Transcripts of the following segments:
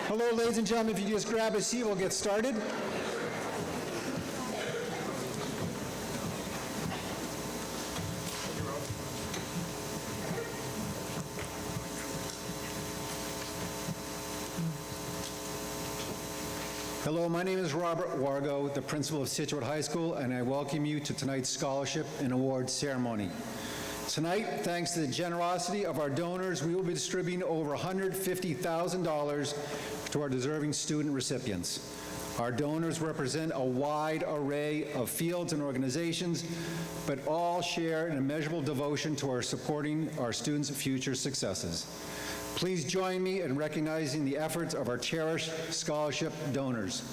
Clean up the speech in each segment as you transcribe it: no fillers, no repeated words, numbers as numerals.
Hello, ladies and gentlemen. If you just grab a seat, we'll get started. Hello, my name is Robert Wargo, the principal of Scituate High School, and I welcome you to tonight's scholarship and award ceremony. Tonight, thanks to the generosity of our donors, we will be distributing over $150,000 to our deserving student recipients. Our donors represent a wide array of fields and organizations, but all share an immeasurable devotion to our supporting our students' future successes. Please join me in recognizing the efforts of our cherished scholarship donors.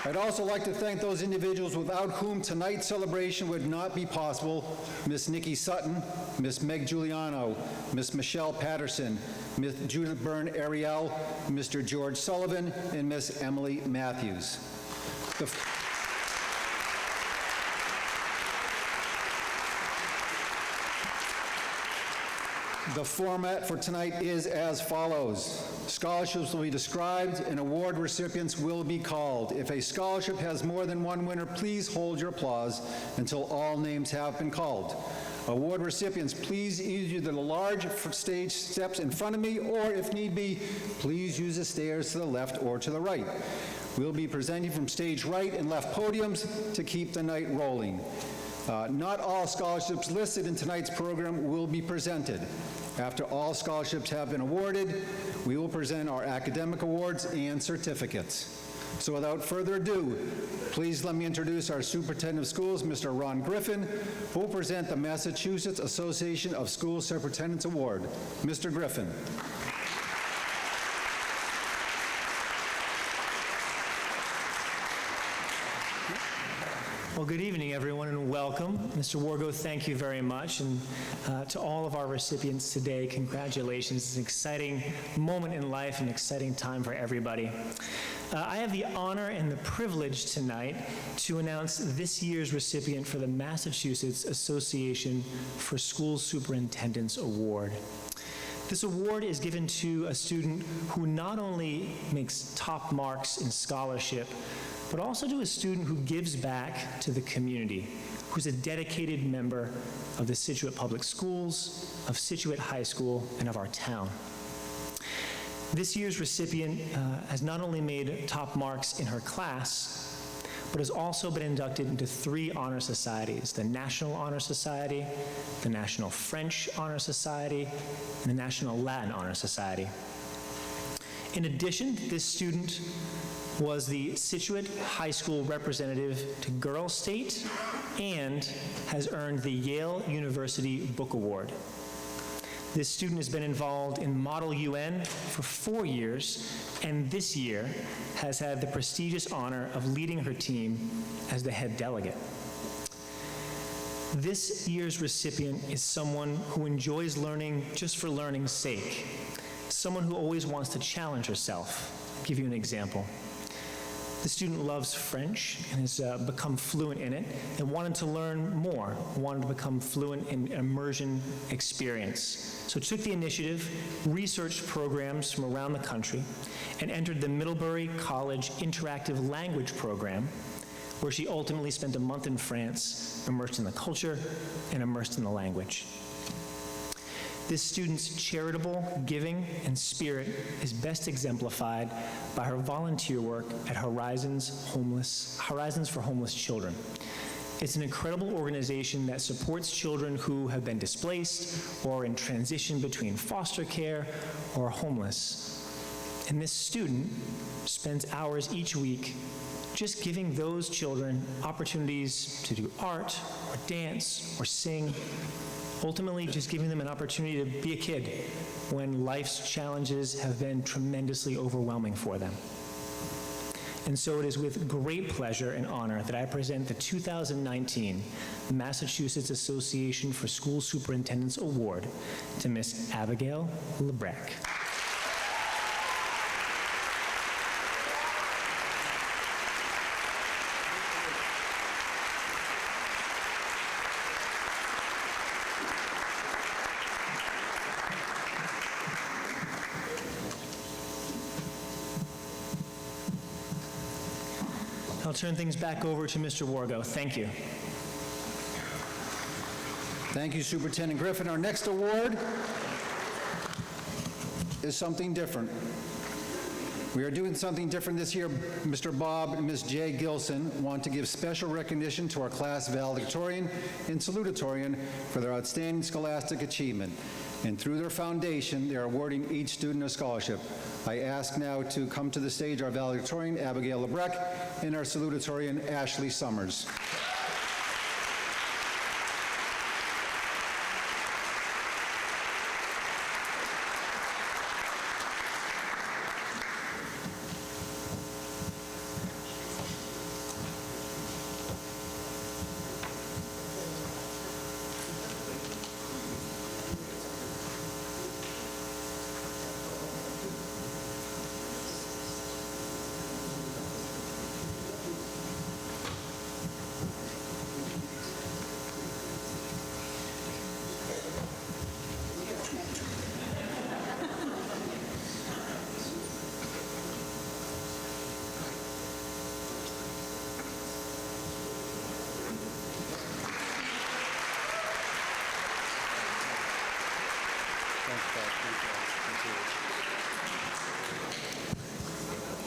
I'd also like to thank those individuals without whom tonight's celebration would not be possible: Miss Nikki Sutton, Miss Meg Giuliano, Miss Michelle Patterson, Miss Judith Byrne-Ariel, Mr. George Sullivan, and Miss Emily Matthews. The format for tonight is as follows. Scholarships will be described and award recipients will be called. If a scholarship has more than one winner, please hold your applause until all names have been called. Award recipients, please use the large stage steps in front of me, or if need be, please use the stairs to the left or to the right. We'll be presenting from stage right and left podiums to keep the night rolling. Not all scholarships listed in tonight's program will be presented. After all scholarships have been awarded, we will present our academic awards and certificates. So without further ado, please let me introduce our Superintendent of Schools, Mr. Ron Griffin, who will present the Massachusetts Association of School Superintendents Award. Mr. Griffin. Well, good evening, everyone, and welcome. Mr. Wargo, thank you very much. And to all of our recipients today, congratulations. It's an exciting moment in life, an exciting time for everybody. I have the honor and the privilege tonight to announce this year's recipient for the Massachusetts Association for School Superintendents Award. This award is given to a student who not only makes top marks in scholarship, but also to a student who gives back to the community, who's a dedicated member of the Scituate Public Schools, of Scituate High School, and of our town. This year's recipient has not only made top marks in her class, but has also been inducted into 3 honor societies: the National Honor Society, the National French Honor Society, and the National Latin Honor Society. In addition, this student was the Scituate High School representative to Girls State and has earned the Yale University Book Award. This student has been involved in Model UN for 4 years, and this year has had the prestigious honor of leading her team as the head delegate. This year's recipient is someone who enjoys learning just for learning's sake, someone who always wants to challenge herself. I'll give you an example. The student loves French and has become fluent in it and wanted to learn more, wanted to become fluent in immersion experience. So took the initiative, researched programs from around the country, and entered the Middlebury College Interactive Language Program, where she ultimately spent a month in France, immersed in the culture and immersed in the language. This student's charitable giving and spirit is best exemplified by her volunteer work at Horizons for Homeless Children. It's an incredible organization that supports children who have been displaced or in transition between foster care or homeless. And this student spends hours each week just giving those children opportunities to do art or dance or sing, ultimately just giving them an opportunity to be a kid when life's challenges have been tremendously overwhelming for them. And so it is with great pleasure and honor that I present the 2019 Massachusetts Association for School Superintendents Award to Miss Abigail Lebrecq. I'll turn things back over to Mr. Wargo. Thank you. Thank you, Superintendent Griffin. Our next award is something different. We are doing something different this year. Mr. Bob and Ms. Jay Gilson want to give special recognition to our class valedictorian and salutatorian for their outstanding scholastic achievement. And through their foundation, they are awarding each student a scholarship. I ask now to come to the stage our valedictorian, Abigail Lebrecht, and our salutatorian, Ashley Summers.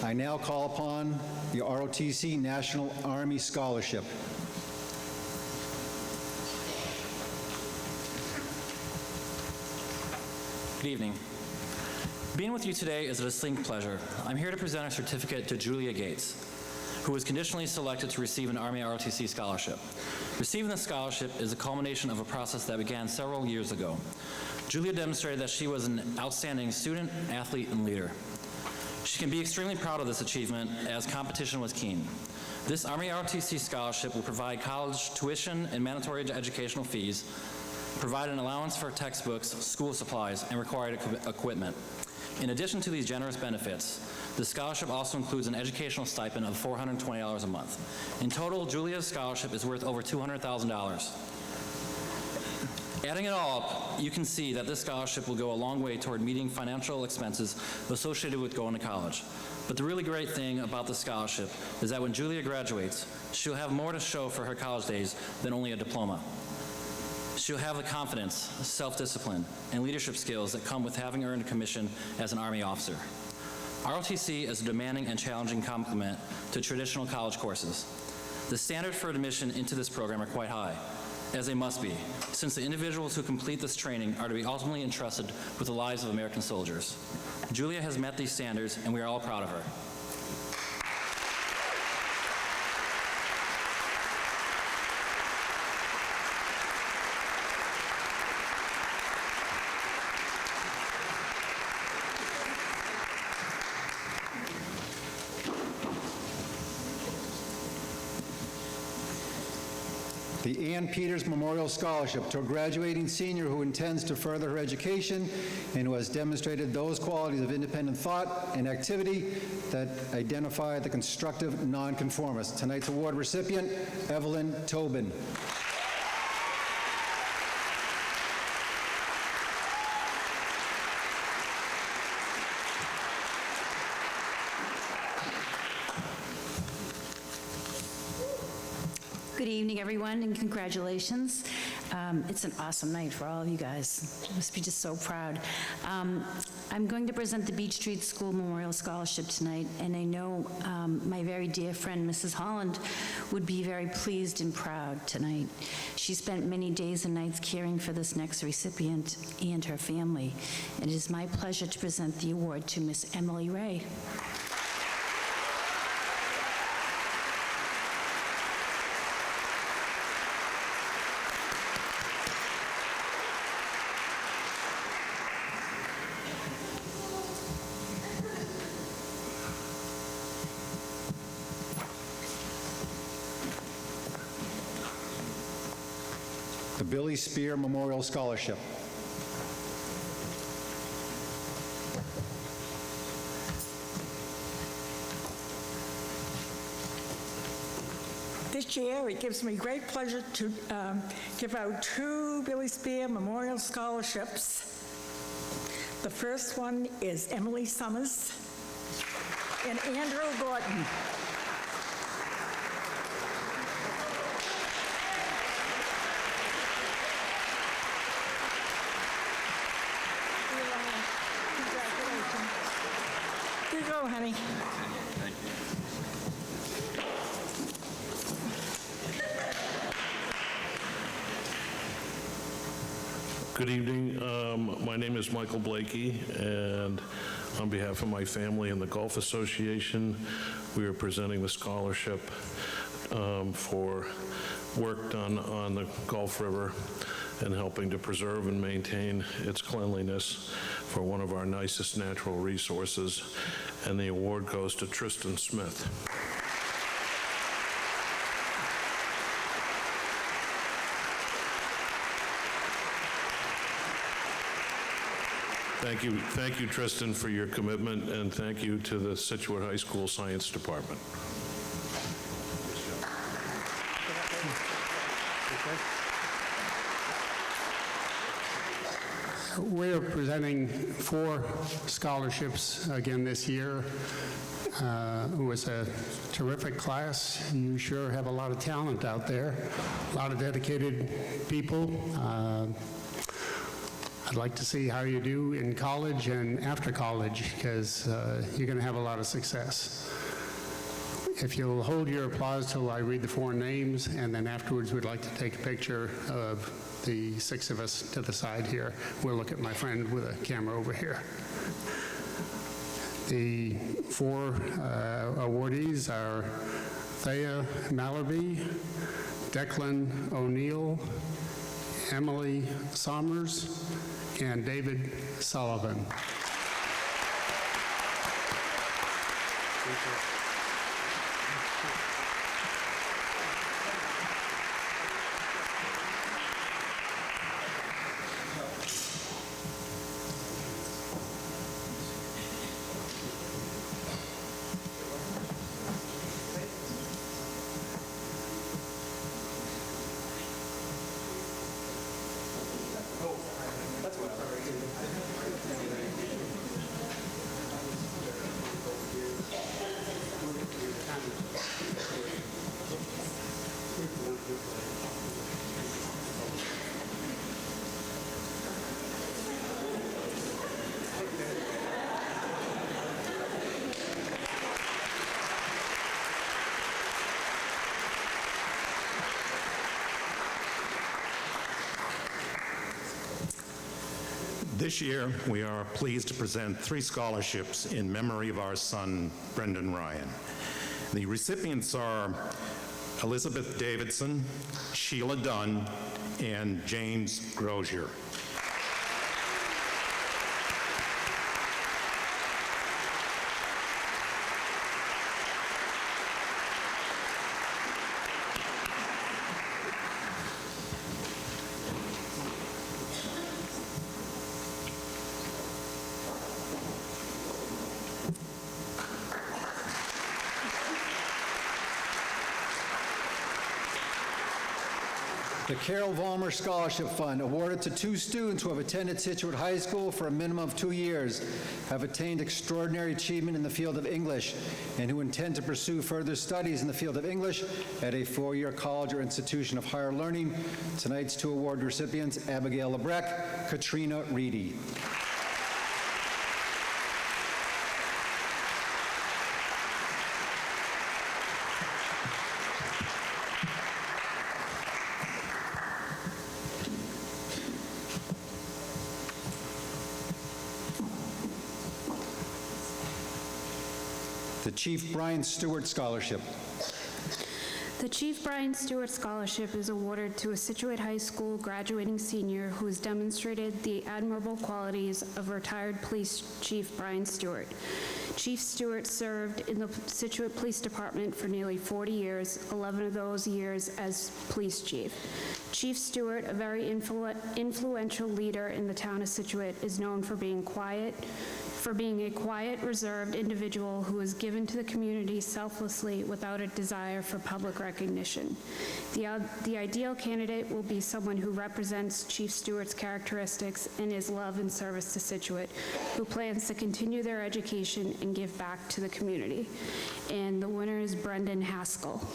I now call upon the ROTC National Army Scholarship. Good evening. Being with you today is a distinct pleasure. I'm here to present a certificate to Julia Gates, who was conditionally selected to receive an Army ROTC scholarship. Receiving the scholarship is a culmination of a process that began several years ago. Julia demonstrated that she was an outstanding student, athlete, and leader. She can be extremely proud of this achievement as competition was keen. This Army ROTC scholarship will provide college tuition and mandatory educational fees, provide an allowance for textbooks, school supplies, and required equipment. In addition to these generous benefits, the scholarship also includes an educational stipend of $420 a month. In total, Julia's scholarship is worth over $200,000. Adding it all up, you can see that this scholarship will go a long way toward meeting financial expenses associated with going to college. But the really great thing about the scholarship is that when Julia graduates, she'll have more to show for her college days than only a diploma. She'll have the confidence, self-discipline, and leadership skills that come with having earned a commission as an Army officer. ROTC is a demanding and challenging complement to traditional college courses. The standards for admission into this program are quite high, as they must be, since the individuals who complete this training are to be ultimately entrusted with the lives of American soldiers. Julia has met these standards, and we are all proud of her. The Ann Peters Memorial Scholarship to a graduating senior who intends to further her education and who has demonstrated those qualities of independent thought and activity that identify the constructive nonconformist. Tonight's award recipient, Evelyn Tobin. Good evening, everyone, and congratulations. It's an awesome night for all of you guys. You must be just so proud. I'm going to present the Beach Street School Memorial Scholarship tonight, and I know my very dear friend, Mrs. Holland, would be very pleased and proud tonight. She spent many days and nights caring for this next recipient and her family. It is my pleasure to present the award to Miss Emily Ray. The Billy Spear Memorial Scholarship. This year, it gives me great pleasure to give out 2 Billy Spear Memorial Scholarships. The first one is Emily Summers and Andrew Gordon. go, honey. Good evening. My name is Michael Blakey, and on behalf of my family and the Golf Association, we are presenting the scholarship for work done on the Gulf River and helping to preserve and maintain its cleanliness for one of our nicest natural resources. And the award goes to Tristan Smith. Thank you, Tristan, for your commitment, and thank you to the Scituate High School Science Department. We're presenting 4 scholarships again this year. It was a terrific class. You sure have a lot of talent out there, a lot of dedicated people. I'd like to see how you do in college and after college, because you're going to have a lot of success. If you'll hold your applause till I read the 4 names, and then afterwards we'd like to take a picture of the 6 of us to the side here. We'll look at my friend with a camera over here. The 4 awardees are Thea Mallerby, Declan O'Neill, Emily Sommers, and David Sullivan. This year, we are pleased to present 3 scholarships in memory of our son, Brendan Ryan. The recipients are Elizabeth Davidson, Sheila Dunn, and James Grozier. The Carol Vollmer Scholarship Fund, awarded to 2 students who have attended Scituate High School for a minimum of 2 years, have attained extraordinary achievement in the field of English, and who intend to pursue further studies in the field of English at a 4-year college or institution of higher learning. Tonight's 2 award recipients, Abigail Lebrecht, Katrina Reedy. The Chief Brian Stewart Scholarship. The Chief Brian Stewart Scholarship is awarded to a Scituate High School graduating senior who has demonstrated the admirable qualities of retired Police Chief Brian Stewart. Chief Stewart served in the Scituate Police Department for nearly 40 years, 11 of those years as police chief. Chief Stewart, a very influential leader in the town of Scituate, is known for being a quiet, reserved individual who is given to the community selflessly without a desire for public recognition. The ideal candidate will be someone who represents Chief Stewart's characteristics and his love and service to Scituate, who plans to continue their education and give back to the community. And the winner is Brendan Haskell.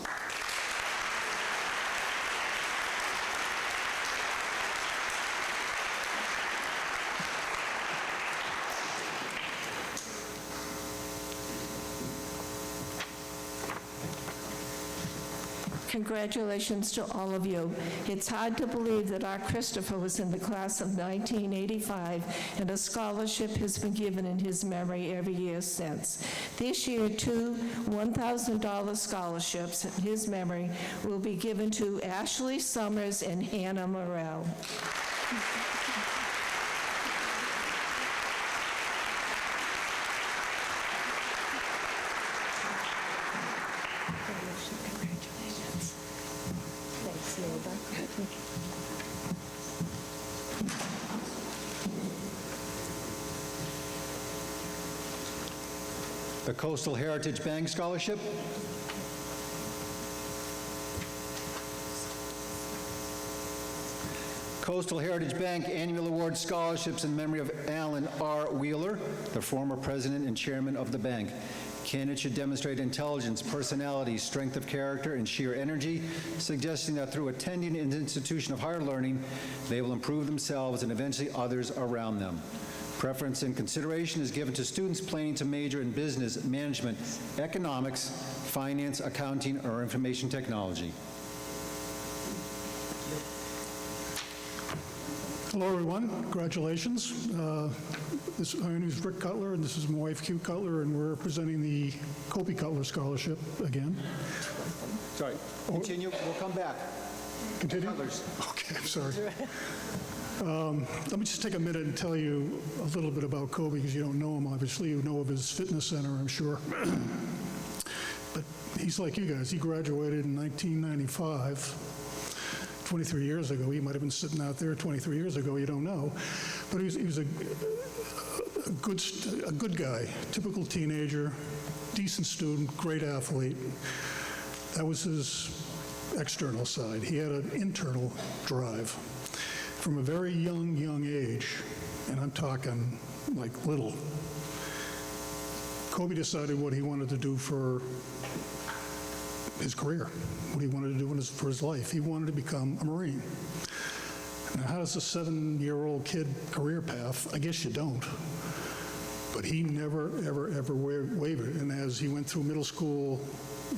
Congratulations to all of you. It's hard to believe that our Christopher was in the class of 1985, and a scholarship has been given in his memory every year since. This year, 2 $1,000 scholarships in his memory will be given to Ashley Summers and Hannah Morrell. The Coastal Heritage Bank Scholarship. Coastal Heritage Bank Annual Award Scholarships in memory of Alan R. Wheeler, the former president and chairman of the bank. Candidates should demonstrate intelligence, personality, strength of character, and sheer energy, suggesting that through attending an institution of higher learning, they will improve themselves and eventually others around them. Preference and consideration is given to students planning to major in business, management, economics, finance, accounting, or information technology. Hello, everyone. Congratulations. My name is Rick Cutler, and this is my wife, Q Cutler, and we're presenting the Kobe Cutler Scholarship again. Sorry, continue, we'll come back. Continue? Cutlers. Okay, I'm sorry. Let me just take a minute and tell you a little bit about Kobe, because you don't know him, obviously. You know of his fitness center, I'm sure. But he's like you guys. He graduated in 1995. 23 years ago. He might have been sitting out there 23 years ago, you don't know. But he was a good guy, typical teenager, decent student, great athlete. That was his external side. He had an internal drive. From a very young age, and I'm talking like little, Kobe decided what he wanted to do for his career, what he wanted to do for his life. He wanted to become a Marine. Now, how does a 7-year-old kid career path? I guess you don't. But he never, ever wavered. And as he went through middle school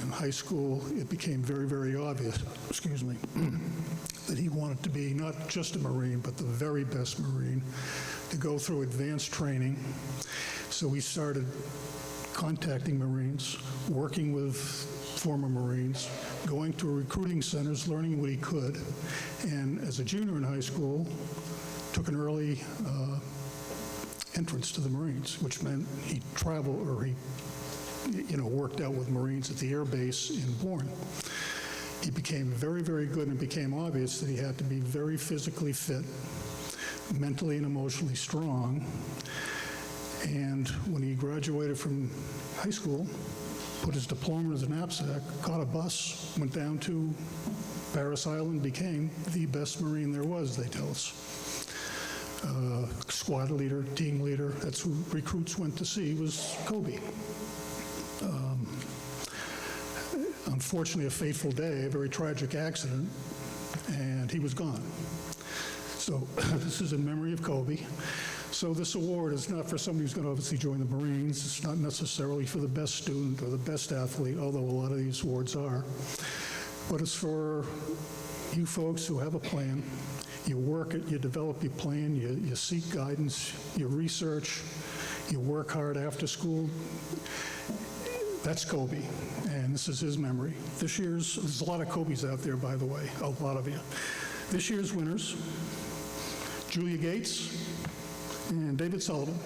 and high school, it became very, very obvious, that he wanted to be not just a Marine, but the very best Marine, to go through advanced training. So we started contacting Marines, working with former Marines, going to recruiting centers, learning what he could, and as a junior in high school, took an early entrance to the Marines, which meant he traveled, or he worked out with Marines at the air base in Bourne. He became very, very good, and it became obvious that he had to be very physically fit, mentally and emotionally strong. And when he graduated from high school, put his diploma in his knapsack, caught a bus, went down to Paris Island, became the best Marine there was, they tell us. Squad leader, team leader, that's who recruits went to see, was Kobe. Unfortunately, a fateful day, a very tragic accident, and he was gone. So this is in memory of Kobe. So this award is not for somebody who's going to obviously join the Marines. It's not necessarily for the best student or the best athlete, although a lot of these awards are. But it's for you folks who have a plan. You work it, you develop your plan, you seek guidance, you research, you work hard after school. That's Kobe, and this is his memory. There's a lot of Kobes out there, by the way, a lot of you. This year's winners, Julia Gates and David Sullivan.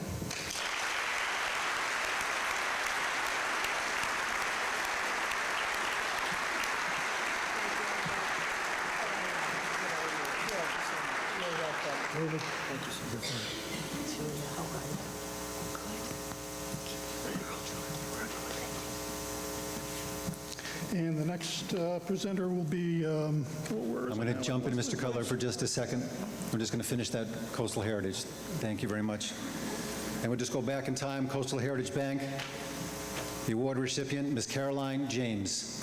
And the next presenter will be, I'm going to jump in, Mr. Cutler, for just a second. We're just going to finish that Coastal Heritage. Thank you very much. And we'll just go back in time. Coastal Heritage Bank, the award recipient, Ms. Caroline James.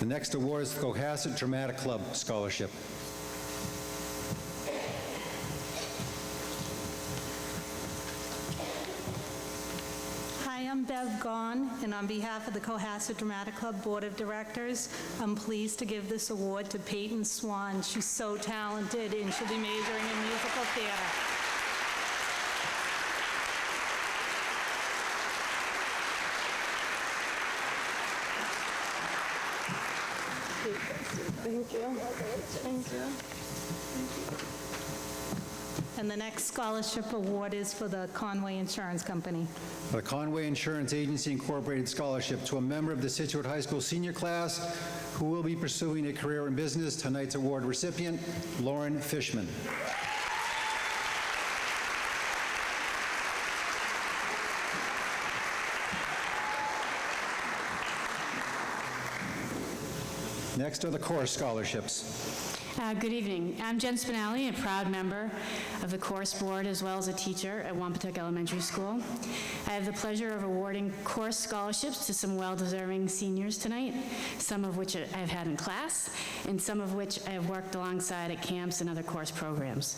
The next award is the Cohasset Dramatic Club Scholarship. Hi, I'm Bev Gahn, and on behalf of the Cohasset Dramatic Club Board of Directors, I'm pleased to give this award to Peyton Swan. She's so talented, and she'll be majoring in musical theater. Thank you. Thank you. And the next scholarship award is for the Conway Insurance Company. The Conway Insurance Agency Incorporated Scholarship to a member of the Scituate High School senior class who will be pursuing a career in business. Tonight's award recipient, Lauren Fishman. Next are the course scholarships. Good evening. I'm Jen Spinelli, a proud member of the course board as well as a teacher at Wampatuck Elementary School. I have the pleasure of awarding course scholarships to some well-deserving seniors tonight, some of which I've had in class, and some of which I have worked alongside at camps and other course programs.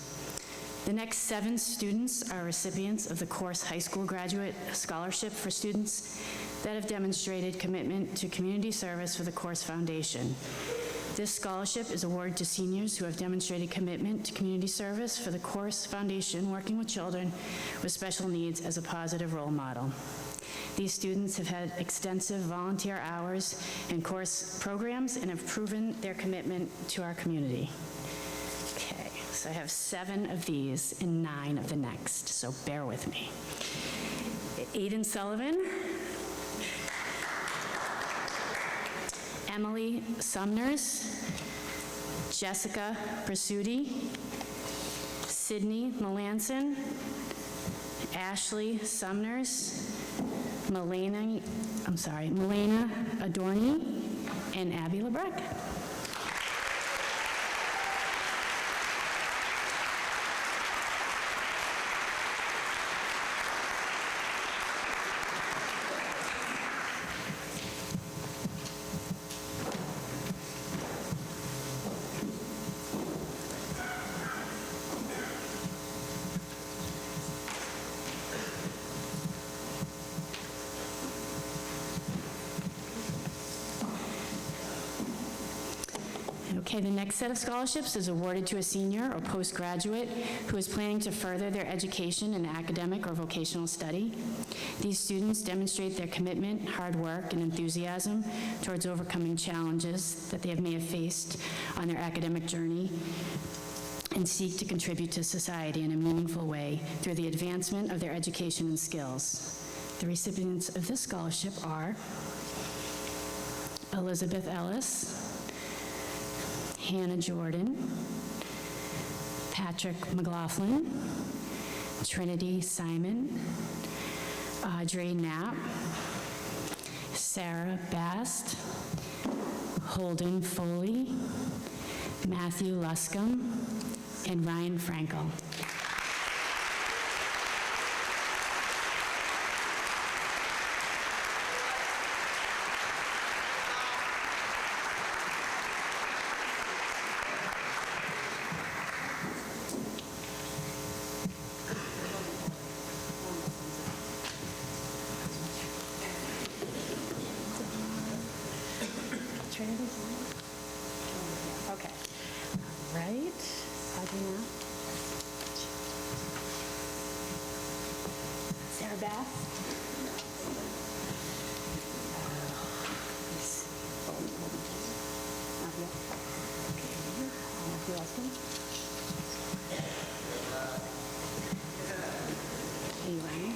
The next 7 students are recipients of the Course High School Graduate Scholarship for students that have demonstrated commitment to community service for the Course Foundation. This scholarship is awarded to seniors who have demonstrated commitment to community service for the Course Foundation, working with children with special needs as a positive role model. These students have had extensive volunteer hours in course programs and have proven their commitment to our community. Okay, so I have 7 of these and 9 of the next, so bear with me. Aiden Sullivan, Emily Sumners, Jessica Brasuti, Sydney Melanson, Ashley Sumners, Melena Adorni, and Abby Lebrecq. Okay, the next set of scholarships is awarded to a senior or postgraduate who is planning to further their education in academic or vocational study. These students demonstrate their commitment, hard work, and enthusiasm towards overcoming challenges that they may have faced on their academic journey and seek to contribute to society in a meaningful way through the advancement of their education and skills. The recipients of this scholarship are Elizabeth Ellis, Hannah Jordan, Patrick McLaughlin, Trinity Simon, Audrey Knapp, Sarah Bast, Holden Foley, Matthew Luscombe, and Ryan Frankel. Okay. All right. Adina. Sarah Bass. Matthew Austin. Hey, Ryan.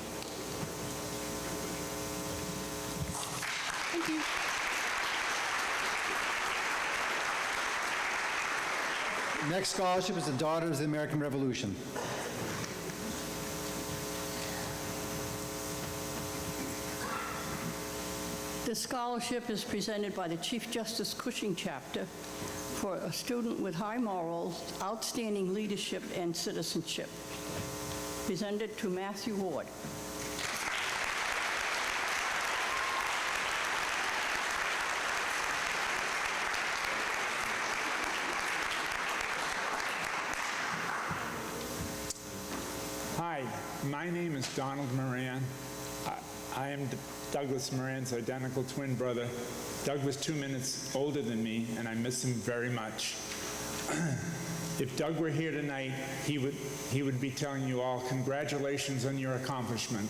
Thank you. Next scholarship is the Daughters of the American Revolution. This scholarship is presented by the Chief Justice Cushing Chapter for a student with high morals, outstanding leadership, and citizenship. Presented to Matthew Ward. My name is Donald Moran. I am Douglas Moran's identical twin brother. Doug was 2 minutes older than me, and I miss him very much. If Doug were here tonight, he would be telling you all, congratulations on your accomplishment.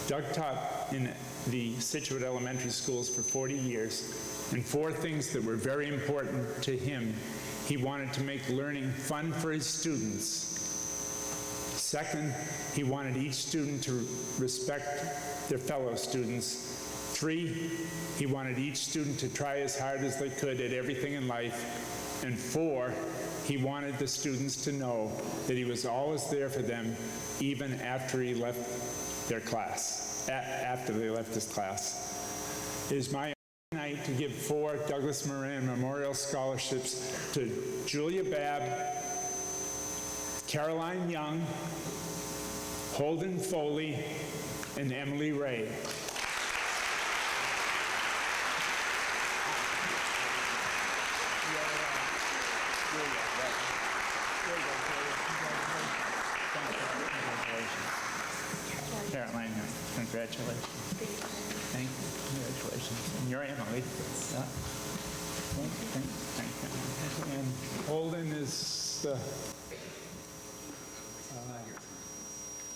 Doug taught in the Scituate elementary schools for 40 years, and 4 things that were very important to him. He wanted to make learning fun for his students. Second, he wanted each student to respect their fellow students. 3, he wanted each student to try as hard as they could at everything in life. And 4, he wanted the students to know that he was always there for them, even after he left their class, after they left his class. It is my honor tonight to give 4 Douglas Moran Memorial Scholarships to Julia Babb, Caroline Young, Holden Foley, and Emily Ray. Caroline, congratulations. Thank you. Congratulations. And you're Emily. Thank you. And Holden is the...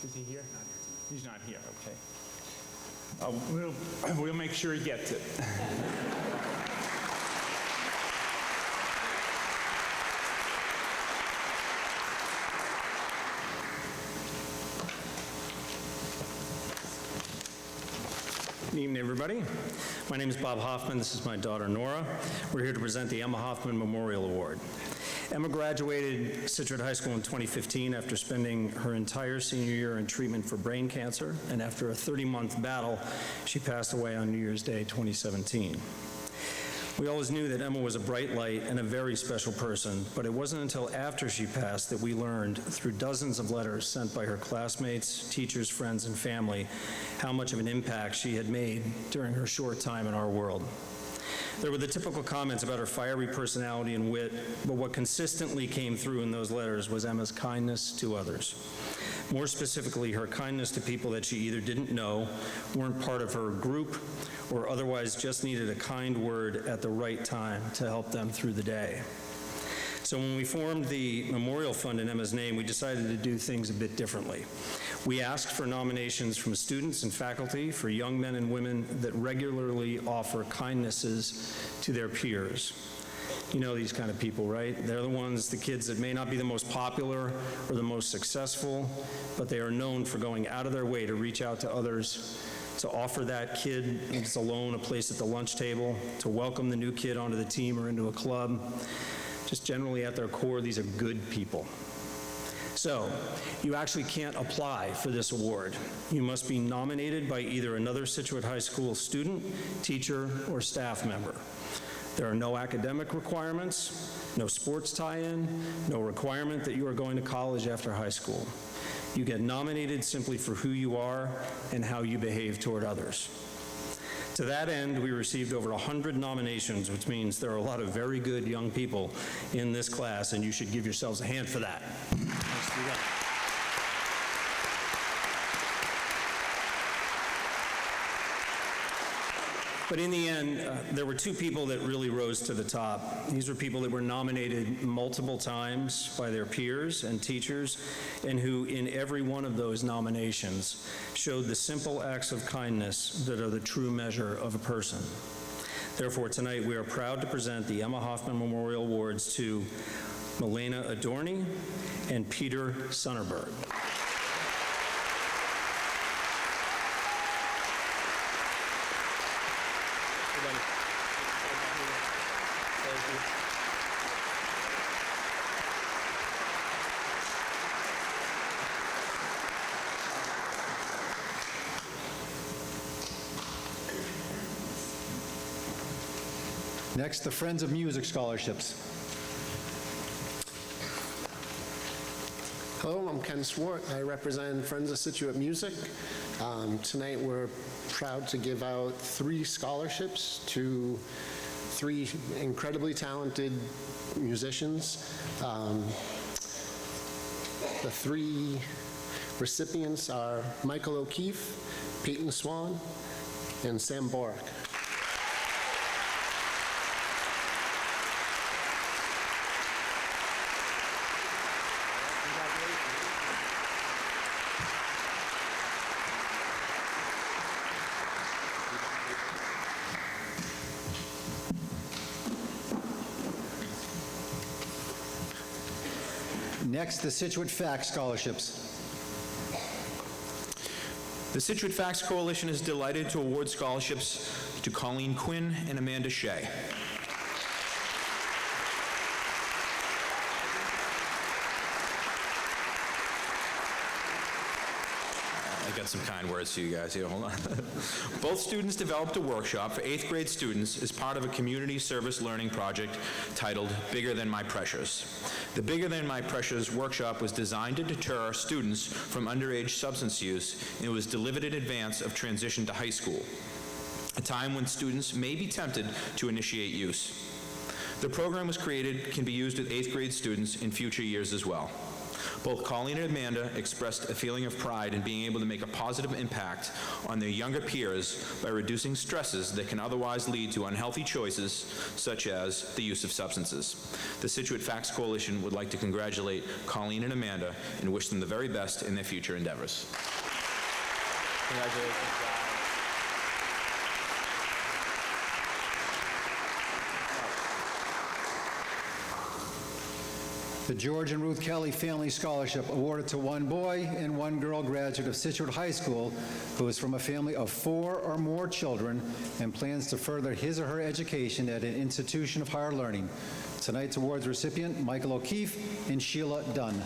is he here? He's not here, okay. We'll make sure he gets it. Good evening, everybody. My name is Bob Hoffman. This is my daughter, Nora. We're here to present the Emma Hoffman Memorial Award. Emma graduated Scituate High School in 2015 after spending her entire senior year in treatment for brain cancer, and after a 30-month battle, she passed away on New Year's Day 2017. We always knew that Emma was a bright light and a very special person, but it wasn't until after she passed that we learned, through dozens of letters sent by her classmates, teachers, friends, and family, how much of an impact she had made during her short time in our world. There were the typical comments about her fiery personality and wit, but what consistently came through in those letters was Emma's kindness to others. More specifically, her kindness to people that she either didn't know, weren't part of her group, or otherwise just needed a kind word at the right time to help them through the day. So when we formed the Memorial Fund in Emma's name, we decided to do things a bit differently. We asked for nominations from students and faculty for young men and women that regularly offer kindnesses to their peers. You know these kind of people, right? They're the ones, the kids that may not be the most popular or the most successful, but they are known for going out of their way to reach out to others, to offer that kid who's alone a place at the lunch table, to welcome the new kid onto the team or into a club. Just generally at their core, these are good people. So, you actually can't apply for this award. You must be nominated by either another Scituate High School student, teacher, or staff member. There are no academic requirements, no sports tie-in, no requirement that you are going to college after high school. You get nominated simply for who you are and how you behave toward others. To that end, we received over 100 nominations, which means there are a lot of very good young people in this class, and you should give yourselves a hand for that. But in the end, there were 2 people that really rose to the top. These were people that were nominated multiple times by their peers and teachers, and who, in every one of those nominations, showed the simple acts of kindness that are the true measure of a person. Therefore, tonight we are proud to present the Emma Hoffman Memorial Awards to Milena Adorni and Peter Sonnerberg. Next, the Friends of Music Scholarships. Hello, I'm Ken Swart. I represent Friends of Scituate Music. Tonight we're proud to give out 3 scholarships to 3 incredibly talented musicians. The Recipients are Michael O'Keefe, Peyton Swan, and Sam Borick. Next, the Scituate Facts Scholarships. The Scituate Facts Coalition is delighted to award scholarships to Colleen Quinn and Amanda Shea. I got some kind words for you guys here, hold on. Both students developed a workshop for 8th grade students as part of a community service learning project titled Bigger Than My Pressures. The Bigger Than My Pressures workshop was designed to deter students from underage substance use, and it was delivered in advance of transition to high school, a time when students may be tempted to initiate use. The program was created, can be used with 8th grade students in future years as well. Both Colleen and Amanda expressed a feeling of pride in being able to make a positive impact on their younger peers by reducing stresses that can otherwise lead to unhealthy choices, such as the use of substances. The Scituate Facts Coalition would like to congratulate Colleen and Amanda and wish them the very best in their future endeavors. Congratulations. The George and Ruth Kelly Family Scholarship awarded to one boy and one girl graduate of Scituate High School who is from a family of 4 or more children and plans to further his or her education at an institution of higher learning. Tonight's awards recipient, Michael O'Keefe and Sheila Dunn.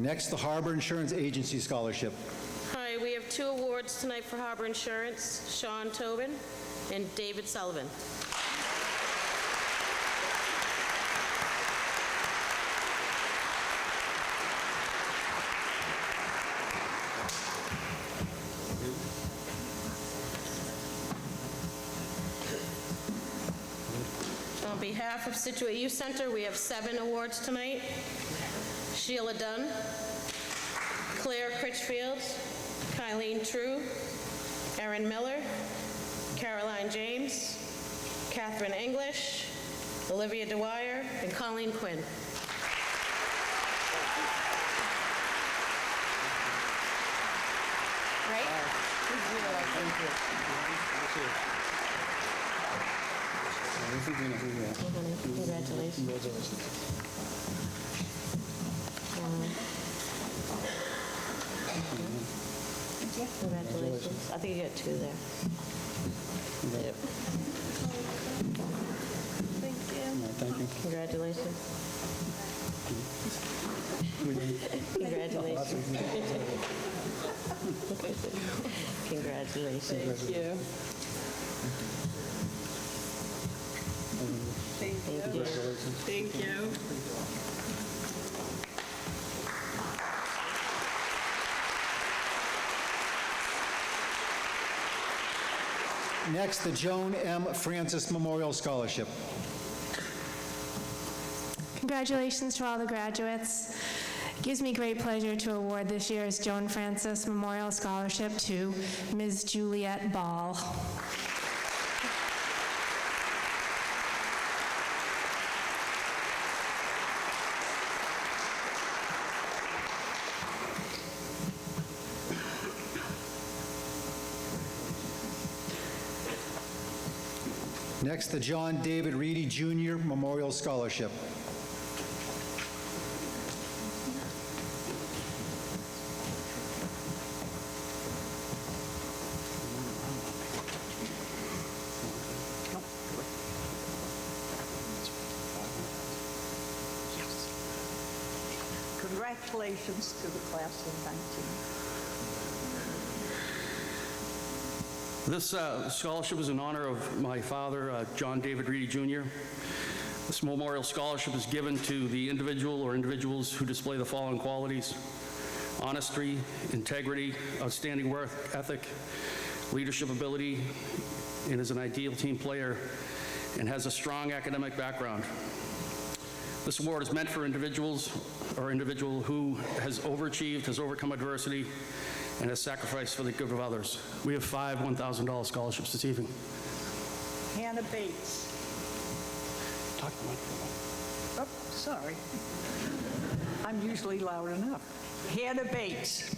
Next, the Harbor Insurance Agency Scholarship. Hi, we have 2 awards tonight for Harbor Insurance, Sean Tobin and David Sullivan. On behalf of Scituate Youth Center, we have 7 awards tonight. Sheila Dunn, Claire Critchfield, Kylene True, Erin Miller, Caroline James, Catherine English, Olivia Dwyer, and Colleen Quinn. Right? Congratulations. Congratulations. I think you got 2 there. Yep. Thank you. Thank you. Congratulations. Congratulations. Congratulations. Thank you. Thank you. Thank you. Next, the Joan M. Francis Memorial Scholarship. Congratulations to all the graduates. It gives me great pleasure to award this year's Joan Francis Memorial Scholarship to Ms. Juliette Ball. Next, the John David Reedy Jr. Memorial Scholarship. Congratulations to the class of 19. This scholarship is in honor of my father, John David Reedy Jr. This memorial scholarship is given to the individual or individuals who display the following qualities: honesty, integrity, outstanding work ethic, leadership ability, and is an ideal team player, and has a strong academic background. This award is meant for individuals or individual who has overachieved, has overcome adversity, and has sacrificed for the good of others. We have 5 $1,000 scholarships this evening. Hannah Bates. Talk to the microphone. Oh, sorry. I'm usually loud enough. Hannah Bates.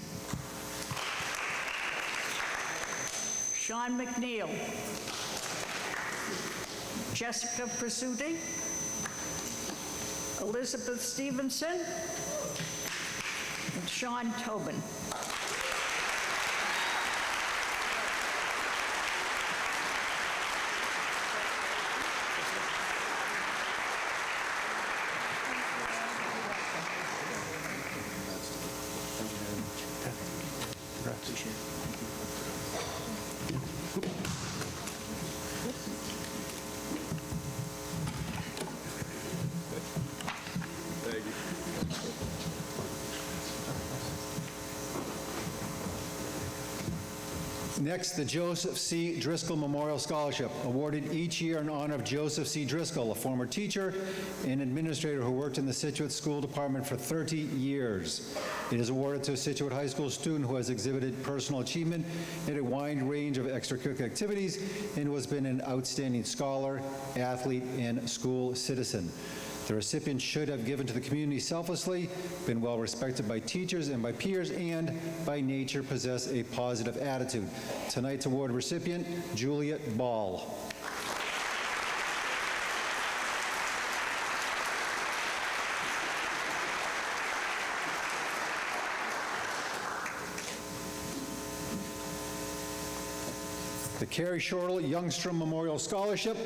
Sean McNeil. Jessica Pursuti. Elizabeth Stevenson. And Sean Tobin. Next, the Joseph C. Driscoll Memorial Scholarship, awarded each year in honor of Joseph C. Driscoll, a former teacher and administrator who worked in the Scituate School Department for 30 years. It is awarded to a Scituate High School student who has exhibited personal achievement in a wide range of extracurricular activities and who has been an outstanding scholar, athlete, and school citizen. The recipient should have given to the community selflessly, been well respected by teachers and by peers, and by nature possess a positive attitude. Tonight's award recipient, Juliet Ball. The Carrie Shortle Youngstrom Memorial Scholarship.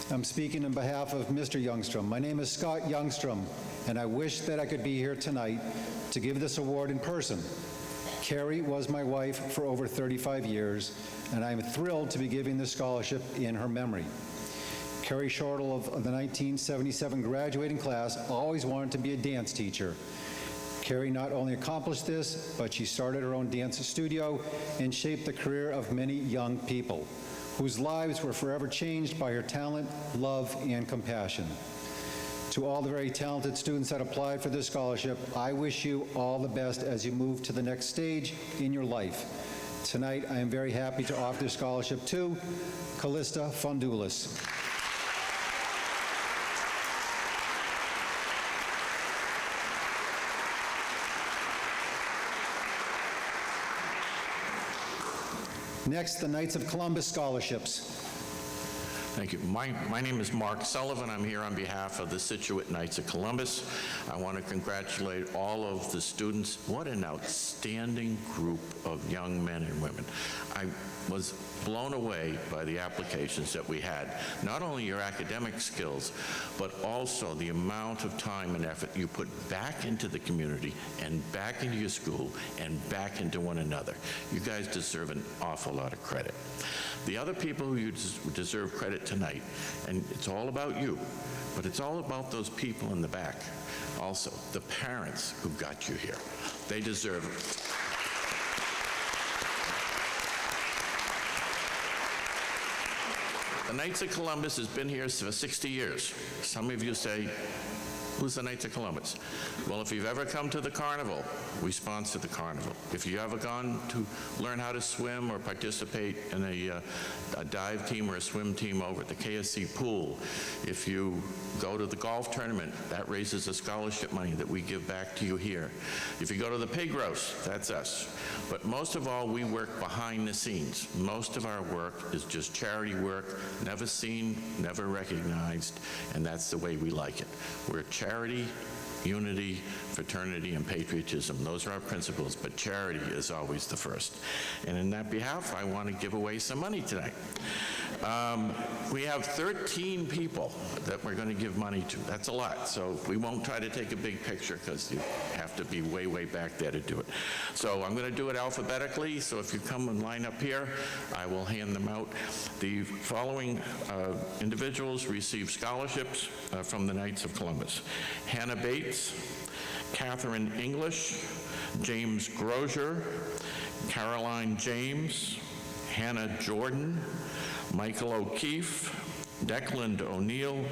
I'm speaking on behalf of Mr. Youngstrom. My name is Scott Youngstrom, and I wish that I could be here tonight to give this award in person. Carrie was my wife for over 35 years, and I'm thrilled to be giving this scholarship in her memory. Carrie Shortle of the 1977 graduating class always wanted to be a dance teacher. Carrie not only accomplished this, but she started her own dance studio and shaped the career of many young people, whose lives were forever changed by her talent, love, and compassion. To all the very talented students that applied for this scholarship, I wish you all the best as you move to the next stage in your life. Tonight, I am very happy to offer this scholarship to Callista Fondulis. Next, the Knights of Columbus scholarships. Thank you. My name is Mark Sullivan. I'm here on behalf of the Scituate Knights of Columbus. I want to congratulate all of the students. What an outstanding group of young men and women. I was blown away by the applications that we had. Not only your academic skills, but also the amount of time and effort you put back into the community and back into your school and back into one another. You guys deserve an awful lot of credit. The other people who you deserve credit tonight, and it's all about you, but it's all about those people in the back. Also, the parents who got you here. They deserve it. The Knights of Columbus has been here for 60 years. Some of you say, who's the Knights of Columbus? Well, if you've ever come to the carnival, we sponsor the carnival. If you've ever gone to learn how to swim or participate in a dive team or a swim team over at the KSC pool, if you go to the golf tournament, that raises a scholarship money that we give back to you here. If you go to the pig roast, that's us. But most of all, we work behind the scenes. Most of our work is just charity work, never seen, never recognized, and that's the way we like it. We're charity, unity, fraternity, and patriotism. Those are our principles, but charity is always the first. And in that behalf, I want to give away some money tonight. We have 13 people that we're going to give money to. That's a lot, so we won't try to take a big picture because you have to be way, way back there to do it. So I'm going to do it alphabetically, so if you come and line up here, I will hand them out. The following individuals receive scholarships from the Knights of Columbus: Hannah Bates, Catherine English, James Grosier, Caroline James, Hannah Jordan, Michael O'Keefe, Declan O'Neill,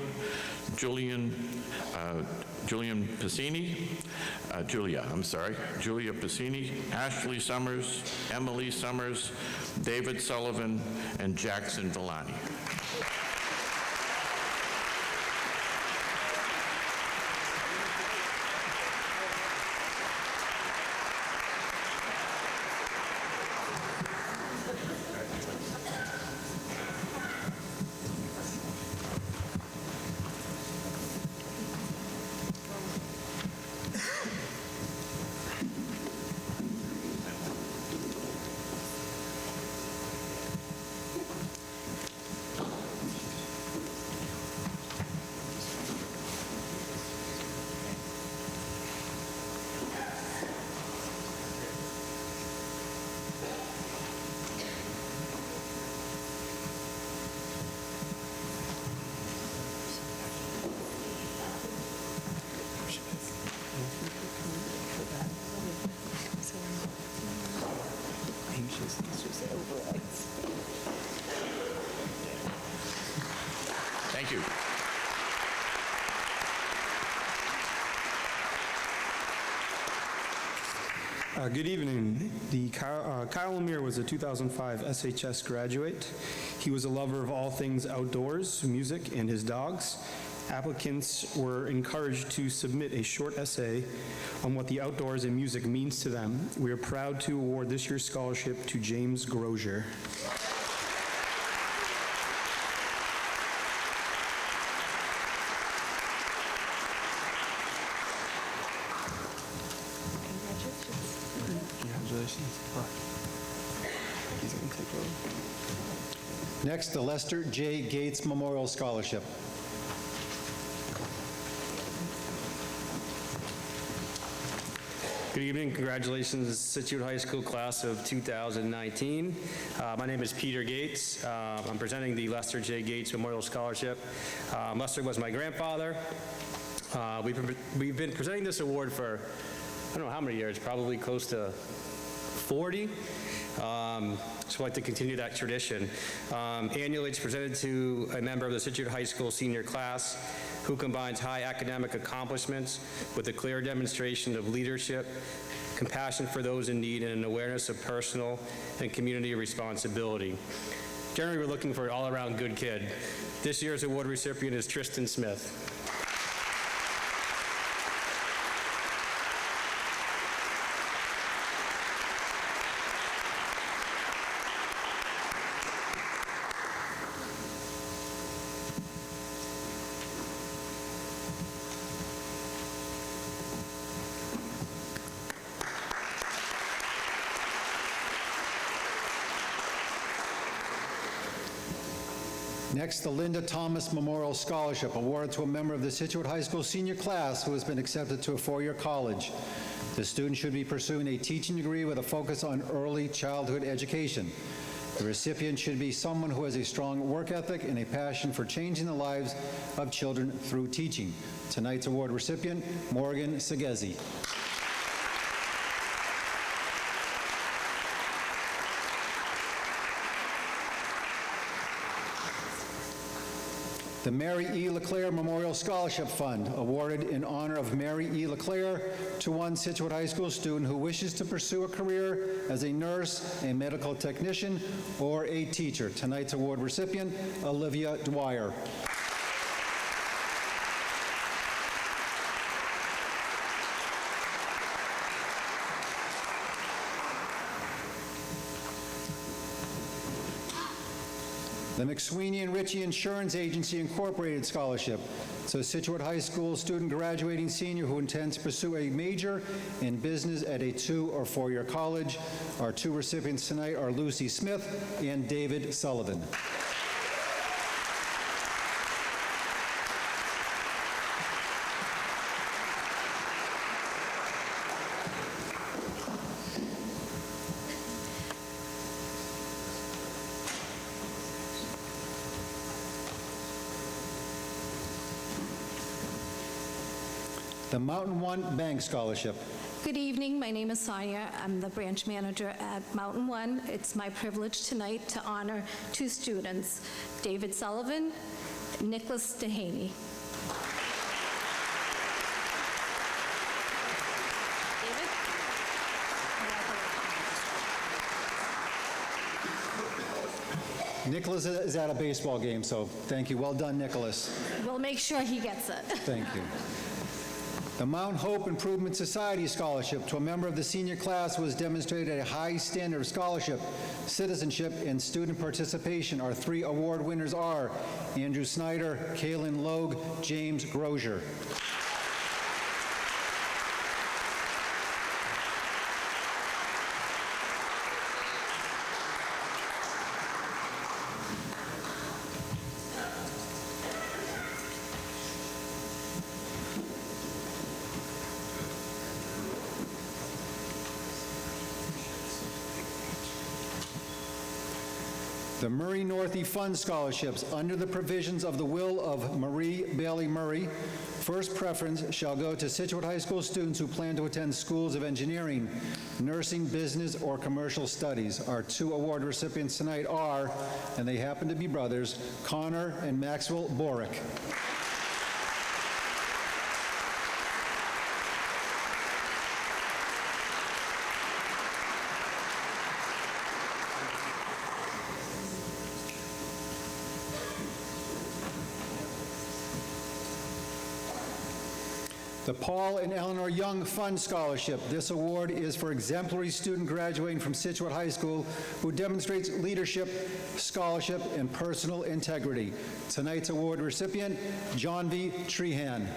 Julia Piscini, Ashley Summers, Emily Summers, David Sullivan, and Jackson Villani. Thank you. Good evening. Kyle Lemire was a 2005 SHS graduate. He was a lover of all things outdoors, music, and his dogs. Applicants were encouraged to submit a short essay on what the outdoors and music means to them. We are proud to award this year's scholarship to James Grosier. He's going to take over. Next, the Lester J. Gates Memorial Scholarship. Good evening. Congratulations, Scituate High School class of 2019. My name is Peter Gates. I'm presenting the Lester J. Gates Memorial Scholarship. Lester was my grandfather. We've been presenting this award for, I don't know how many years, probably close to 40. So I'd like to continue that tradition. Annually, it's presented to a member of the Scituate High School senior class who combines high academic accomplishments with a clear demonstration of leadership, compassion for those in need, and an awareness of personal and community responsibility. Generally, we're looking for an all-around good kid. This year's award recipient is Tristan Smith. Next, the Linda Thomas Memorial Scholarship, awarded to a member of the Scituate High School senior class who has been accepted to a four-year college. The student should be pursuing a teaching degree with a focus on early childhood education. The recipient should be someone who has a strong work ethic and a passion for changing the lives of children through teaching. Tonight's award recipient, Morgan Segezi. The Mary E. LeClaire Memorial Scholarship Fund, awarded in honor of Mary E. LeClaire to one Scituate High School student who wishes to pursue a career as a nurse, a medical technician, or a teacher. Tonight's award recipient, Olivia Dwyer. The McSweeney and Ritchie Insurance Agency Incorporated Scholarship. It's a Scituate High School student graduating senior who intends to pursue a major in business at a 2- or 4-year college. Our two recipients tonight are Lucy Smith and David Sullivan. The Mountain One Bank Scholarship. Good evening. My name is Sonia. I'm the branch manager at Mountain One. It's my privilege tonight to honor two students, David Sullivan, Nicholas Dehaney. Nicholas is at a baseball game, so thank you. Well done, Nicholas. We'll make sure he gets it. Thank you. The Mount Hope Improvement Society Scholarship to a member of the senior class who has demonstrated a high standard of scholarship, citizenship, and student participation. Our three award winners are Andrew Snyder, Kaylin Logue, James Grosier. The Murray Northey Fund Scholarships, under the provisions of the will of Marie Bailey Murray, first preference shall go to Scituate High School students who plan to attend schools of engineering, nursing, business, or commercial studies. Our two award recipients tonight are, and they happen to be brothers, Connor and Maxwell Borick. The Paul and Eleanor Young Fund Scholarship. This award is for exemplary student graduating from Scituate High School who demonstrates leadership, scholarship, and personal integrity. Tonight's award recipient, John V. Trehan.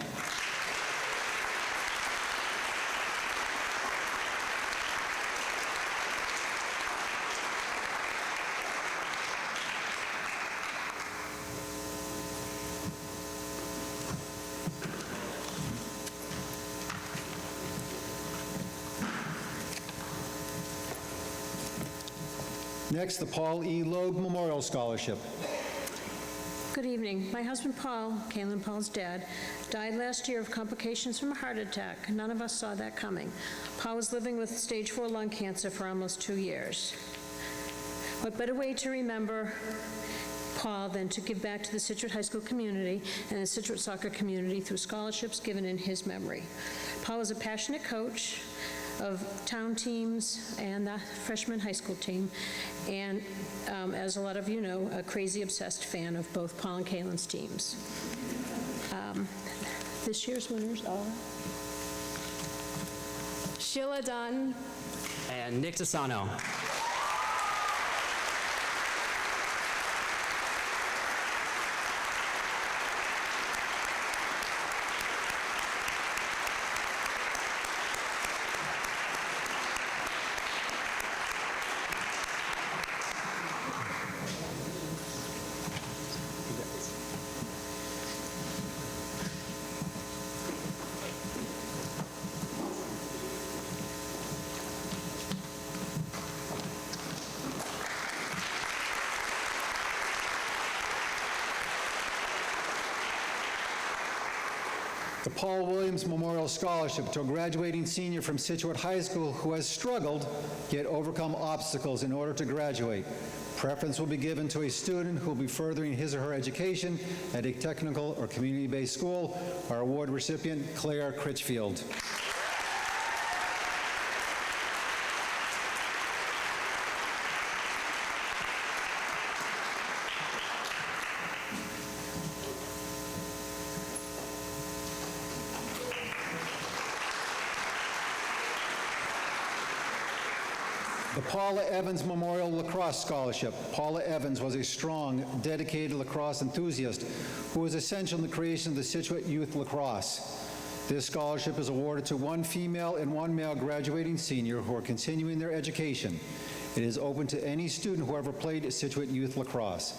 Next, the Paul E. Logue Memorial Scholarship. Good evening. My husband Paul, Kaylin Paul's dad, died last year of complications from a heart attack. None of us saw that coming. Paul was living with stage 4 lung cancer for almost 2 years. What better way to remember Paul than to give back to the Scituate High School community and the Scituate soccer community through scholarships given in his memory. Paul was a passionate coach of town teams and the freshman high school team, and as a lot of you know, a crazy obsessed fan of both Paul and Kaylin's teams. This year's winners are Sheila Dunn and Nick Sassano. The Paul Williams Memorial Scholarship to a graduating senior from Scituate High School who has struggled yet overcome obstacles in order to graduate. Preference will be given to a student who will be furthering his or her education at a technical or community-based school. Our award recipient, Claire Critchfield. The Paula Evans Memorial Lacrosse Scholarship. Paula Evans was a strong, dedicated lacrosse enthusiast who was essential in the creation of the Scituate Youth Lacrosse. This scholarship is awarded to one female and one male graduating senior who are continuing their education. It is open to any student who ever played Scituate Youth Lacrosse.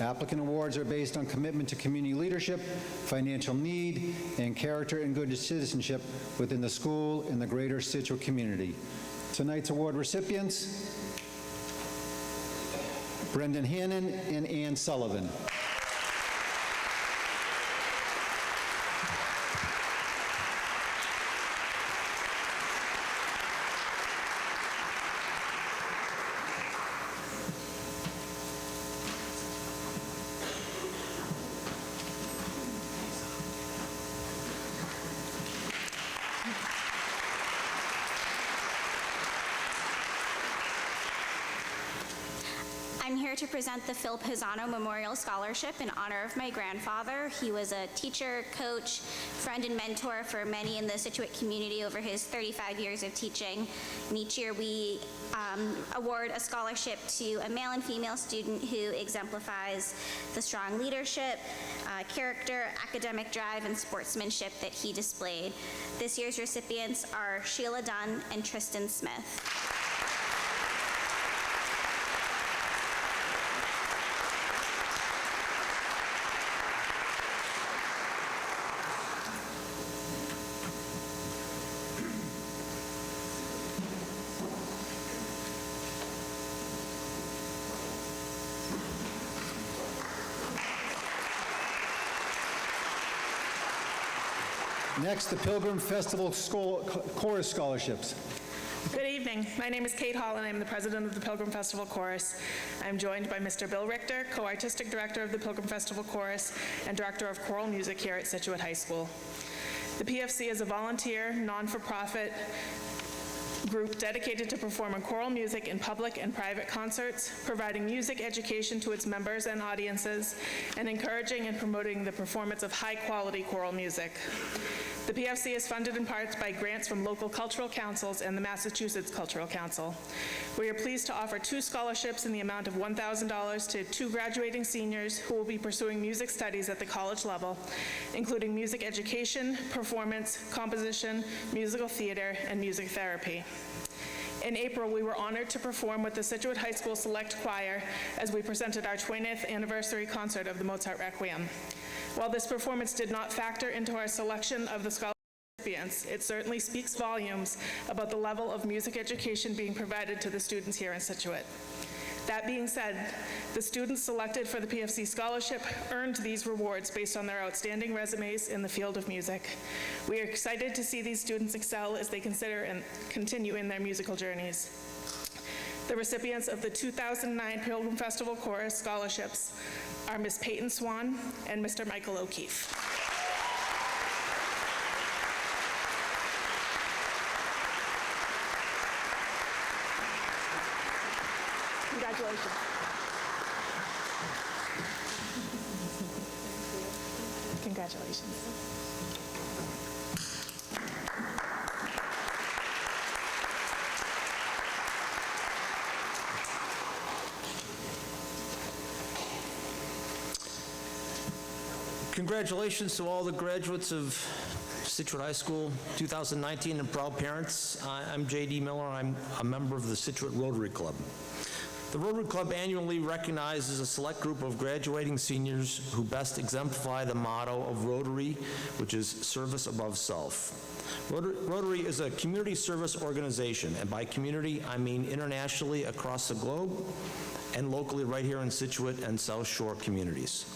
Applicant awards are based on commitment to community leadership, financial need, and character and good citizenship within the school and the greater Scituate community. Tonight's award recipients, Brendan Hannon and Ann Sullivan. here to present the Phil Pisano Memorial Scholarship in honor of my grandfather. He was a teacher, coach, friend, and mentor for many in the Scituate community over his 35 years of teaching. And each year we award a scholarship to a male and female student who exemplifies the strong leadership, character, academic drive, and sportsmanship that he displayed. This year's recipients are Sheila Dunn and Tristan Smith. Next, the Pilgrim Festival Chorus Scholarships. Good evening. My name is Kate Hall, and I'm the president of the Pilgrim Festival Chorus. I'm joined by Mr. Bill Richter, co-artistic director of the Pilgrim Festival Chorus and director of choral music here at Scituate High School. The PFC is a volunteer, non-for-profit group dedicated to performing choral music in public and private concerts, providing music education to its members and audiences, and encouraging and promoting the performance of high-quality choral music. The PFC is funded in part by grants from local cultural councils and the Massachusetts Cultural Council. We are pleased to offer 2 scholarships in the amount of $1,000 to 2 graduating seniors who will be pursuing music studies at the college level, including music education, performance, composition, musical theater, and music therapy. In April, we were honored to perform with the Scituate High School Select Choir as we presented our 20th anniversary concert of the Mozart Requiem. While this performance did not factor into our selection of the scholarship recipients, it certainly speaks volumes about the level of music education being provided to the students here in Scituate. That being said, the students selected for the PFC scholarship earned these rewards based on their outstanding resumes in the field of music. We are excited to see these students excel as they consider and continue in their musical journeys. The recipients of the 2009 Pilgrim Festival Chorus scholarships are Ms. Peyton Swan and Mr. Michael O'Keefe. Congratulations. Congratulations. Congratulations to all the graduates of Scituate High School 2019 and proud parents. I'm J.D. Miller. I'm a member of the Scituate Rotary Club. The Rotary Club annually recognizes a select group of graduating seniors who best exemplify the motto of Rotary, which is service above self. Rotary is a community service organization, and by community, I mean internationally across the globe and locally right here in Scituate and South Shore communities.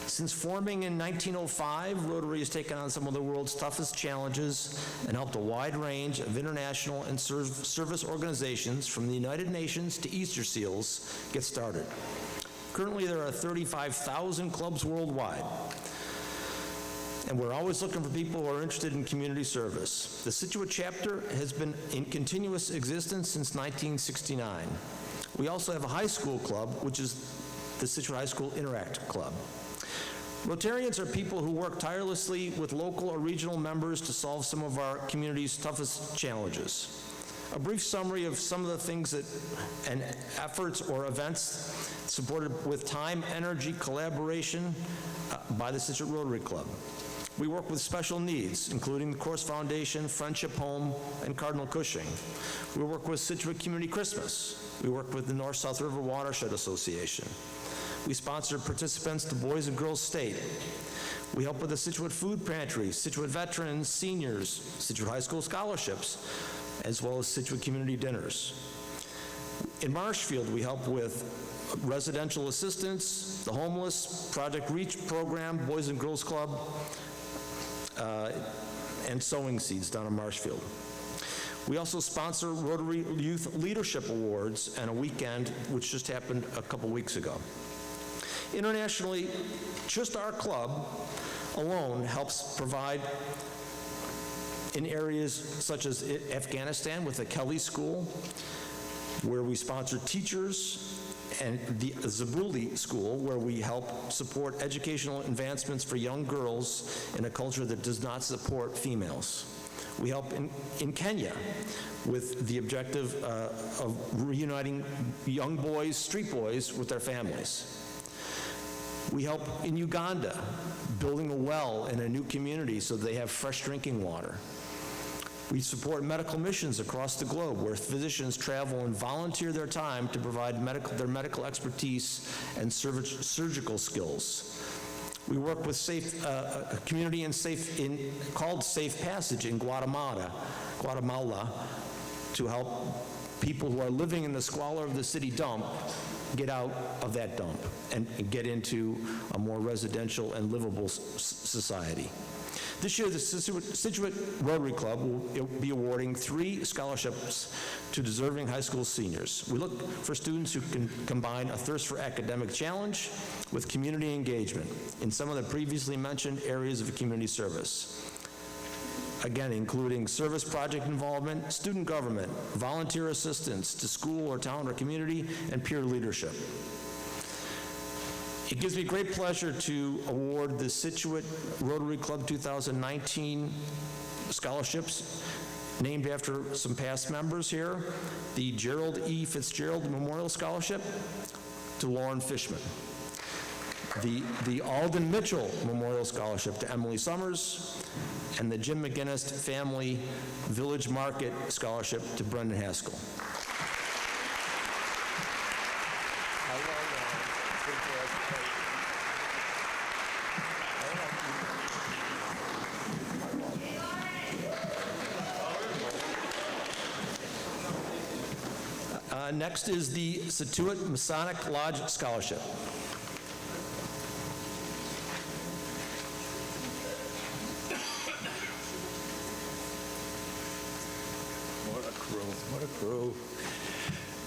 Since forming in 1905, Rotary has taken on some of the world's toughest challenges and helped a wide range of international and service organizations from the United Nations to Easter Seals get started. Currently, there are 35,000 clubs worldwide, and we're always looking for people who are interested in community service. The Scituate chapter has been in continuous existence since 1969. We also have a high school club, which is the Scituate High School Interact Club. Rotarians are people who work tirelessly with local or regional members to solve some of our community's toughest challenges. A brief summary of some of the things and efforts or events supported with time, energy, collaboration by the Scituate Rotary Club. We work with special needs, including the Course Foundation, Friendship Home, and Cardinal Cushing. We work with Scituate Community Christmas. We work with the North-South River Watershed Association. We sponsor participants to Boys and Girls State. We help with the Scituate Food Pantry, Scituate Veterans, Seniors, Scituate High School Scholarships, as well as Scituate Community Dinners. In Marshfield, we help with residential assistance, the homeless, Project Reach program, Boys and Girls Club, and sowing seeds down in Marshfield. We also sponsor Rotary Youth Leadership Awards and a weekend, which just happened a couple weeks ago. Internationally, just our club alone helps provide in areas such as Afghanistan with the Kelly School, where we sponsor teachers and the Zabruli School, where we help support educational advancements for young girls in a culture that does not support females. We help in Kenya with the objective of reuniting young boys, street boys, with their families. We help in Uganda, building a well in a new community so they have fresh drinking water. We support medical missions across the globe where physicians travel and volunteer their time to provide their medical expertise and surgical skills. We work with a community called Safe Passage in Guatemala, to help people who are living in the squalor of the city dump get out of that dump and get into a more residential and livable society. This year, the Scituate Rotary Club will be awarding 3 scholarships to deserving high school seniors. We look for students who can combine a thirst for academic challenge with community engagement in some of the previously mentioned areas of community service. Again, including service project involvement, student government, volunteer assistance to school or town or community, and peer leadership. It gives me great pleasure to award the Scituate Rotary Club 2019 scholarships named after some past members here. The Gerald E. Fitzgerald Memorial Scholarship to Lauren Fishman. The Alden Mitchell Memorial Scholarship to Emily Summers, and the Jim McGinnis Family Village Market Scholarship to Brendan Haskell. Next is the Scituate Masonic Lodge Scholarship. What a crew.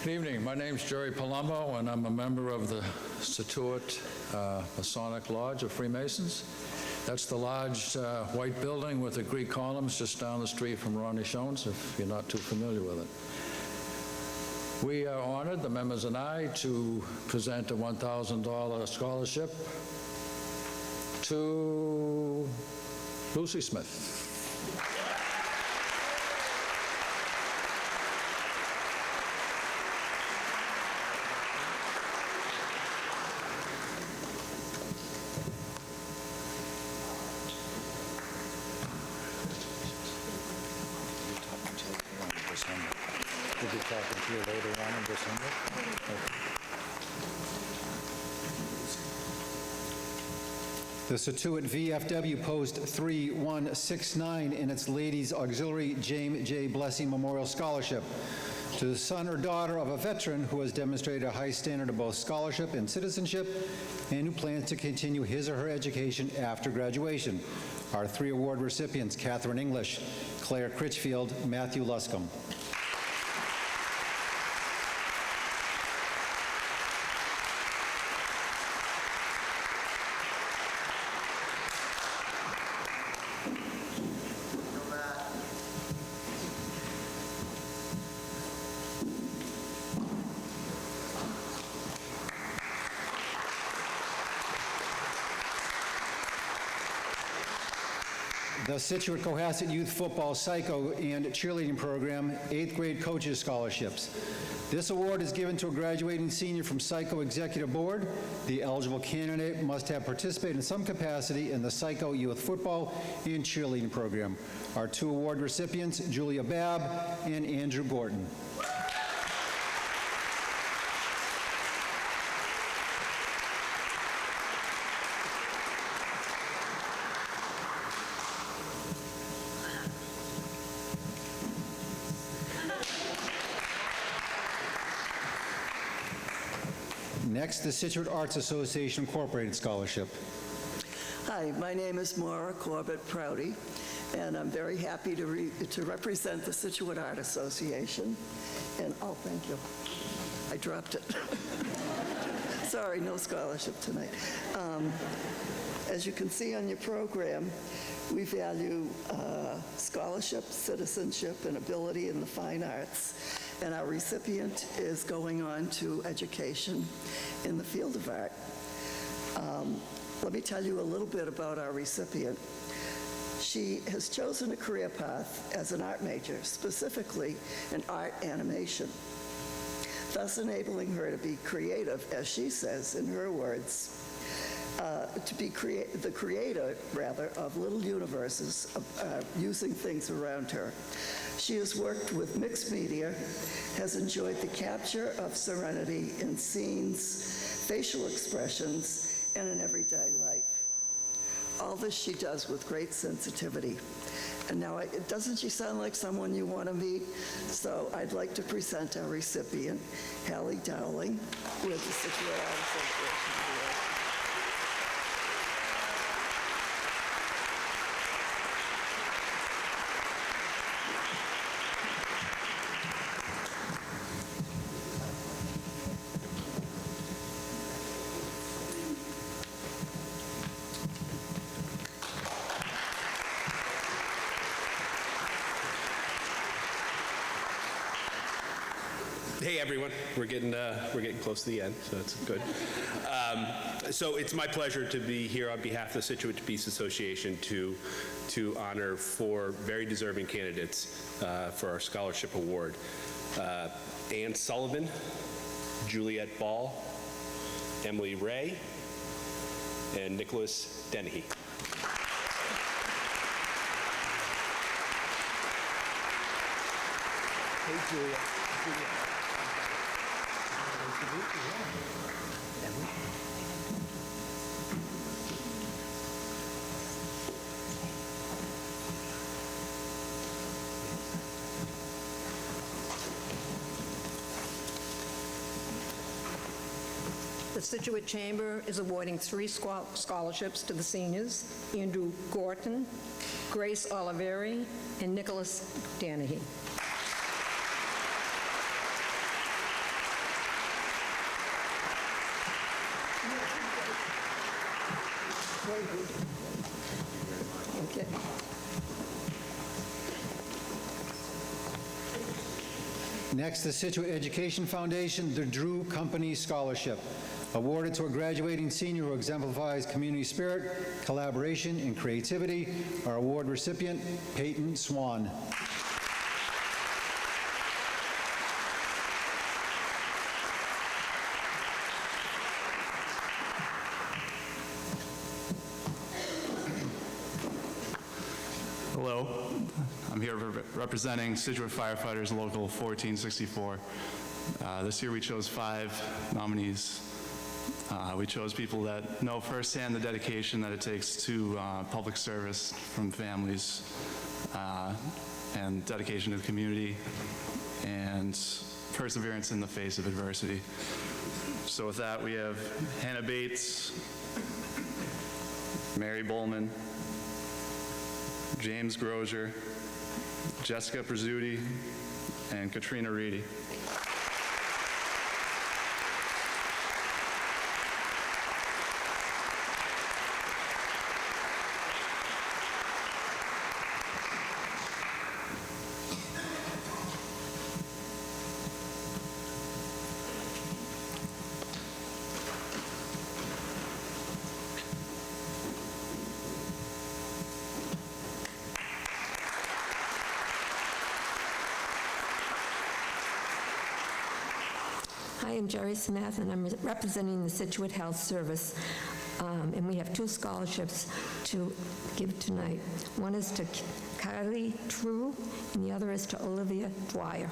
Good evening. My name's Jerry Palumbo, and I'm a member of the Scituate Masonic Lodge of Freemasons. That's the large white building with the Greek columns just down the street from Ronnie Schoen's, if you're not too familiar with it. We are honored, the members and I, to present a $1,000 scholarship to Lucy Smith. We'll be talking to you later on in December. The Scituate VFW Post 3169 in its Ladies Auxiliary James J. Blessing Memorial Scholarship to the son or daughter of a veteran who has demonstrated a high standard of both scholarship and citizenship and who plans to continue his or her education after graduation. Our 3 award recipients: Catherine English, Claire Critchfield, Matthew Luscombe. The Scituate Cohasset Youth Football, Psycho, and Cheerleading Program 8th grade coaches scholarships. This award is given to a graduating senior from Psycho Executive Board. The eligible candidate must have participated in some capacity in the Psycho Youth Football and Cheerleading Program. Our 2 award recipients, Julia Babb and Andrew Gorton. Next, the Scituate Arts Association Incorporated Scholarship. Hi, my name is Maura Corbett Prouty, and I'm very happy to represent the Scituate Art Association. And, oh, thank you. I dropped it. Sorry, no scholarship tonight. As you can see on your program, we value scholarship, citizenship, and ability in the fine arts. and our recipient is going on to education in the field of art. Let me tell you a little bit about our recipient. She has chosen a career path as an art major, specifically in art animation, thus enabling her to be creative, as she says in her words, to be the creator, rather, of little universes, using things around her. She has worked with mixed media, has enjoyed the capture of serenity in scenes, facial expressions, and in everyday life. All this she does with great sensitivity. And now, doesn't she sound like someone you want to meet? So I'd like to present our recipient, Hallie Dowling, with the Scituate Art Association Award. Hey everyone, we're getting close to the end, so that's good. So it's my pleasure to be here on behalf of the Scituate Peace Association to honor 4 very deserving candidates for our scholarship award: Ann Sullivan, Juliet Ball, Emily Ray, and Nicholas Dennehy. Hey, Juliet. The Scituate Chamber is awarding 3 scholarships to the seniors: Andrew Gorton, Grace Oliveri, and Nicholas Dennehy. Okay. Next, the Scituate Education Foundation, the Drew Company Scholarship, awarded to a graduating senior who exemplifies community spirit, collaboration, and creativity. Our award recipient, Peyton Swan. Hello, I'm here representing Scituate Firefighters Local 1464. This year we chose 5 nominees. We chose people that know firsthand the dedication that it takes to public service from families and dedication to the community and perseverance in the face of adversity. So with that, we have Hannah Bates, Mary Bowman, James Grozier, Jessica Prezzuti, and Katrina Reedy. Hi, I'm Jerry Smith, and I'm representing the Scituate Health Service, and we have 2 scholarships to give tonight. One is to Kylie True, and the other is to Olivia Dwyer.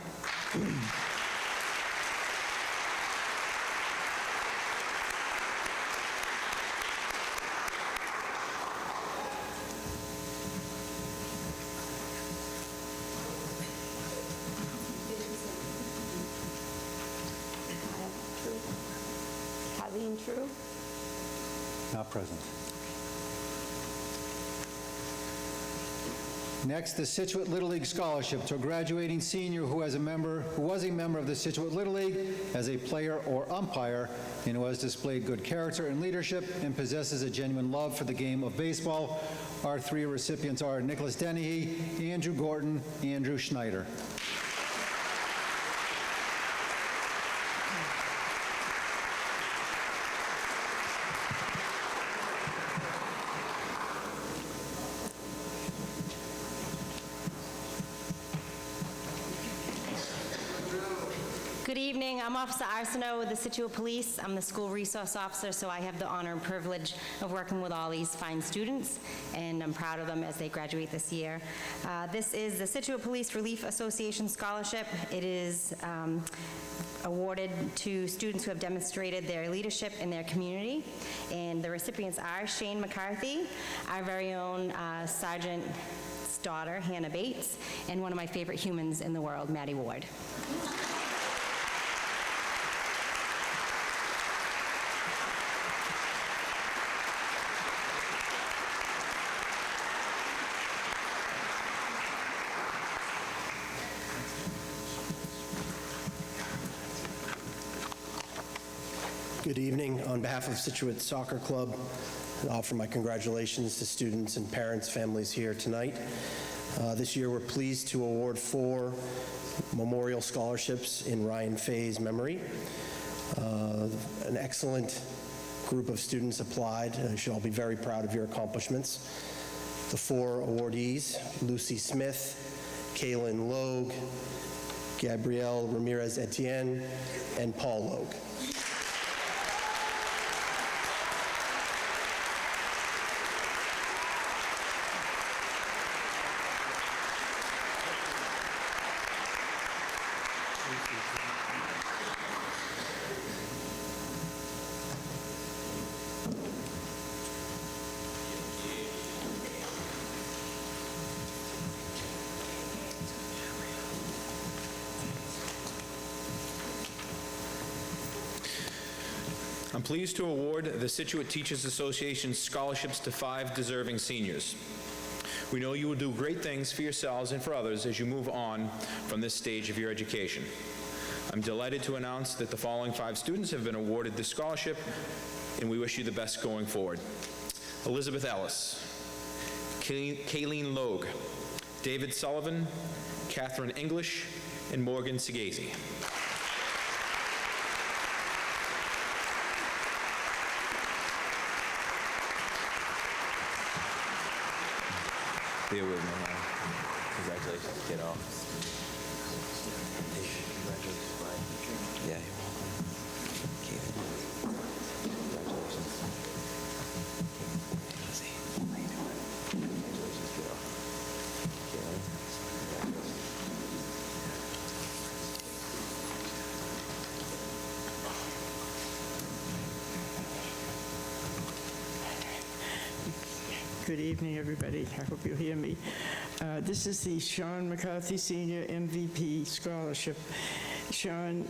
True? Not present. Next, the Scituate Little League Scholarship to a graduating senior who was a member of the Scituate Little League as a player or umpire and who has displayed good character and leadership and possesses a genuine love for the game of baseball. Our 3 recipients are Nicholas Dennehy, Andrew Gorton, Andrew Schneider. evening. I'm Officer Arsenault with the Scituate Police. I'm the school resource officer, so I have the honor and privilege of working with all these fine students, and I'm proud of them as they graduate this year. This is the Scituate Police Relief Association Scholarship. It is awarded to students who have demonstrated their leadership in their community, and the recipients are Shane McCarthy, our very own Sergeant's daughter, Hannah Bates, and one of my favorite humans in the world, Maddie Ward. Good evening. On behalf of Scituate Soccer Club, I offer my congratulations to students and parents, families here tonight. This year, we're pleased to award 4 memorial scholarships in Ryan Fay's memory. An excellent group of students applied. You should all be very proud of your accomplishments. The 4 awardees: Lucy Smith, Kaylin Logue, Gabrielle Ramirez Etienne, and Paul Logue. I'm pleased to award the Scituate Teachers Association scholarships to 5 deserving seniors. We know you will do great things for yourselves and for others as you move on from this stage of your education. I'm delighted to announce that the following 5 students have been awarded this scholarship, and we wish you the best going forward. Elizabeth Ellis, Kayleen Logue, David Sullivan, Catherine English, and Morgan Segazy. Bear with me. Congratulations, kiddo. Congratulations, Brian. Yeah, you're welcome. Congratulations. Lindsay, how you doing? Congratulations, kiddo. Kaylin, congratulations. Good evening, everybody. I hope you hear me. This is the Sean McCarthy Senior MVP Scholarship. Sean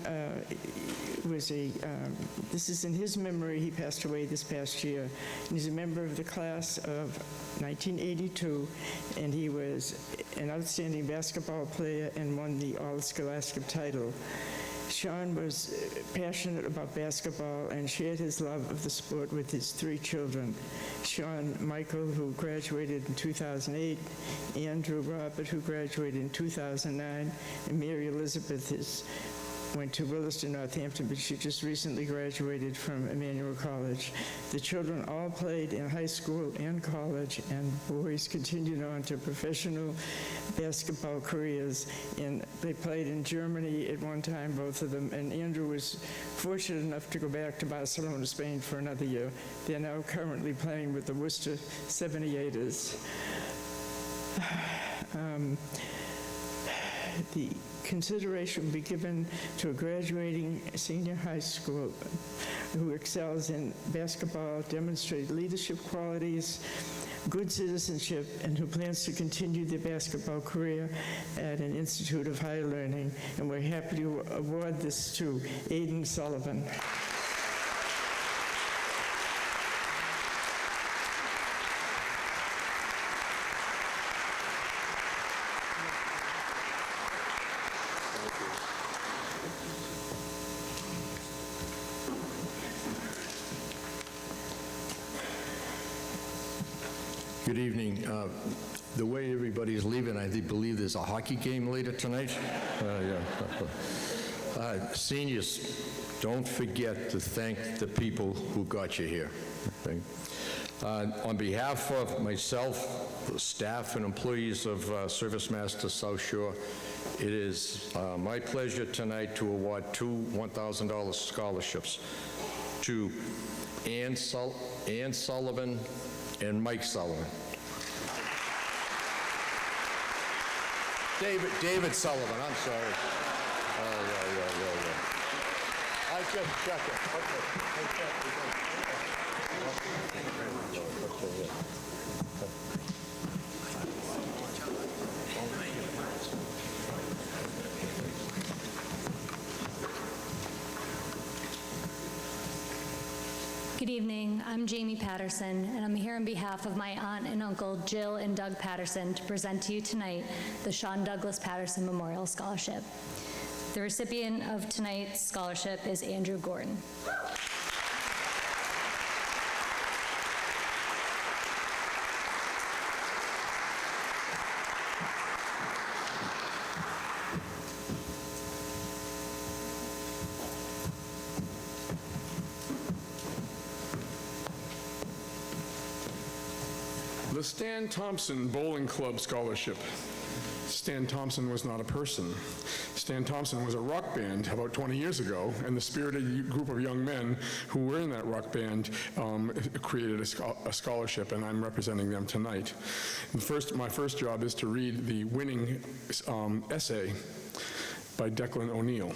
was this is in his memory. He passed away this past year. And he's a member of the class of 1982, and he was an outstanding basketball player and won the All-Scholastic title. Sean was passionate about basketball and shared his love of the sport with his 3 children. Sean Michael, who graduated in 2008, Andrew Robert, who graduated in 2009, and Mary Elizabeth went to Williston, Northampton, but she just recently graduated from Emmanuel College. The children all played in high school and college, and boys continued on to professional basketball careers. And they played in Germany at one time, both of them, and Andrew was fortunate enough to go back to Barcelona, Spain for another year. They're now currently playing with the Worcester 78ers. The consideration will be given to a graduating senior high school who excels in basketball, demonstrates leadership qualities, good citizenship, and who plans to continue their basketball career at an Institute of Higher Learning. And we're happy to award this to Aiden Sullivan. Good evening. The way everybody's leaving, I believe there's a hockey game later tonight. Seniors, don't forget to thank the people who got you here. Okay? On behalf of myself, the staff and employees of Service Master South Shore, it is my pleasure tonight to award two $1,000 scholarships to Ann Sullivan and Mike Sullivan. David Sullivan, I'm sorry. I just checked it. Good evening. I'm Jamie Patterson, and I'm here on behalf of my aunt and uncle, Jill and Doug Patterson, to present to you tonight the Sean Douglas Patterson Memorial Scholarship. The recipient of tonight's scholarship is Andrew Gordon. The Stan Thompson Bowling Club Scholarship. Stan Thompson was not a person. Stan Thompson was a rock band about 20 years ago, and the spirited group of young men who were in that rock band created a scholarship, and I'm representing them tonight. My first job is to read the winning essay by Declan O'Neill.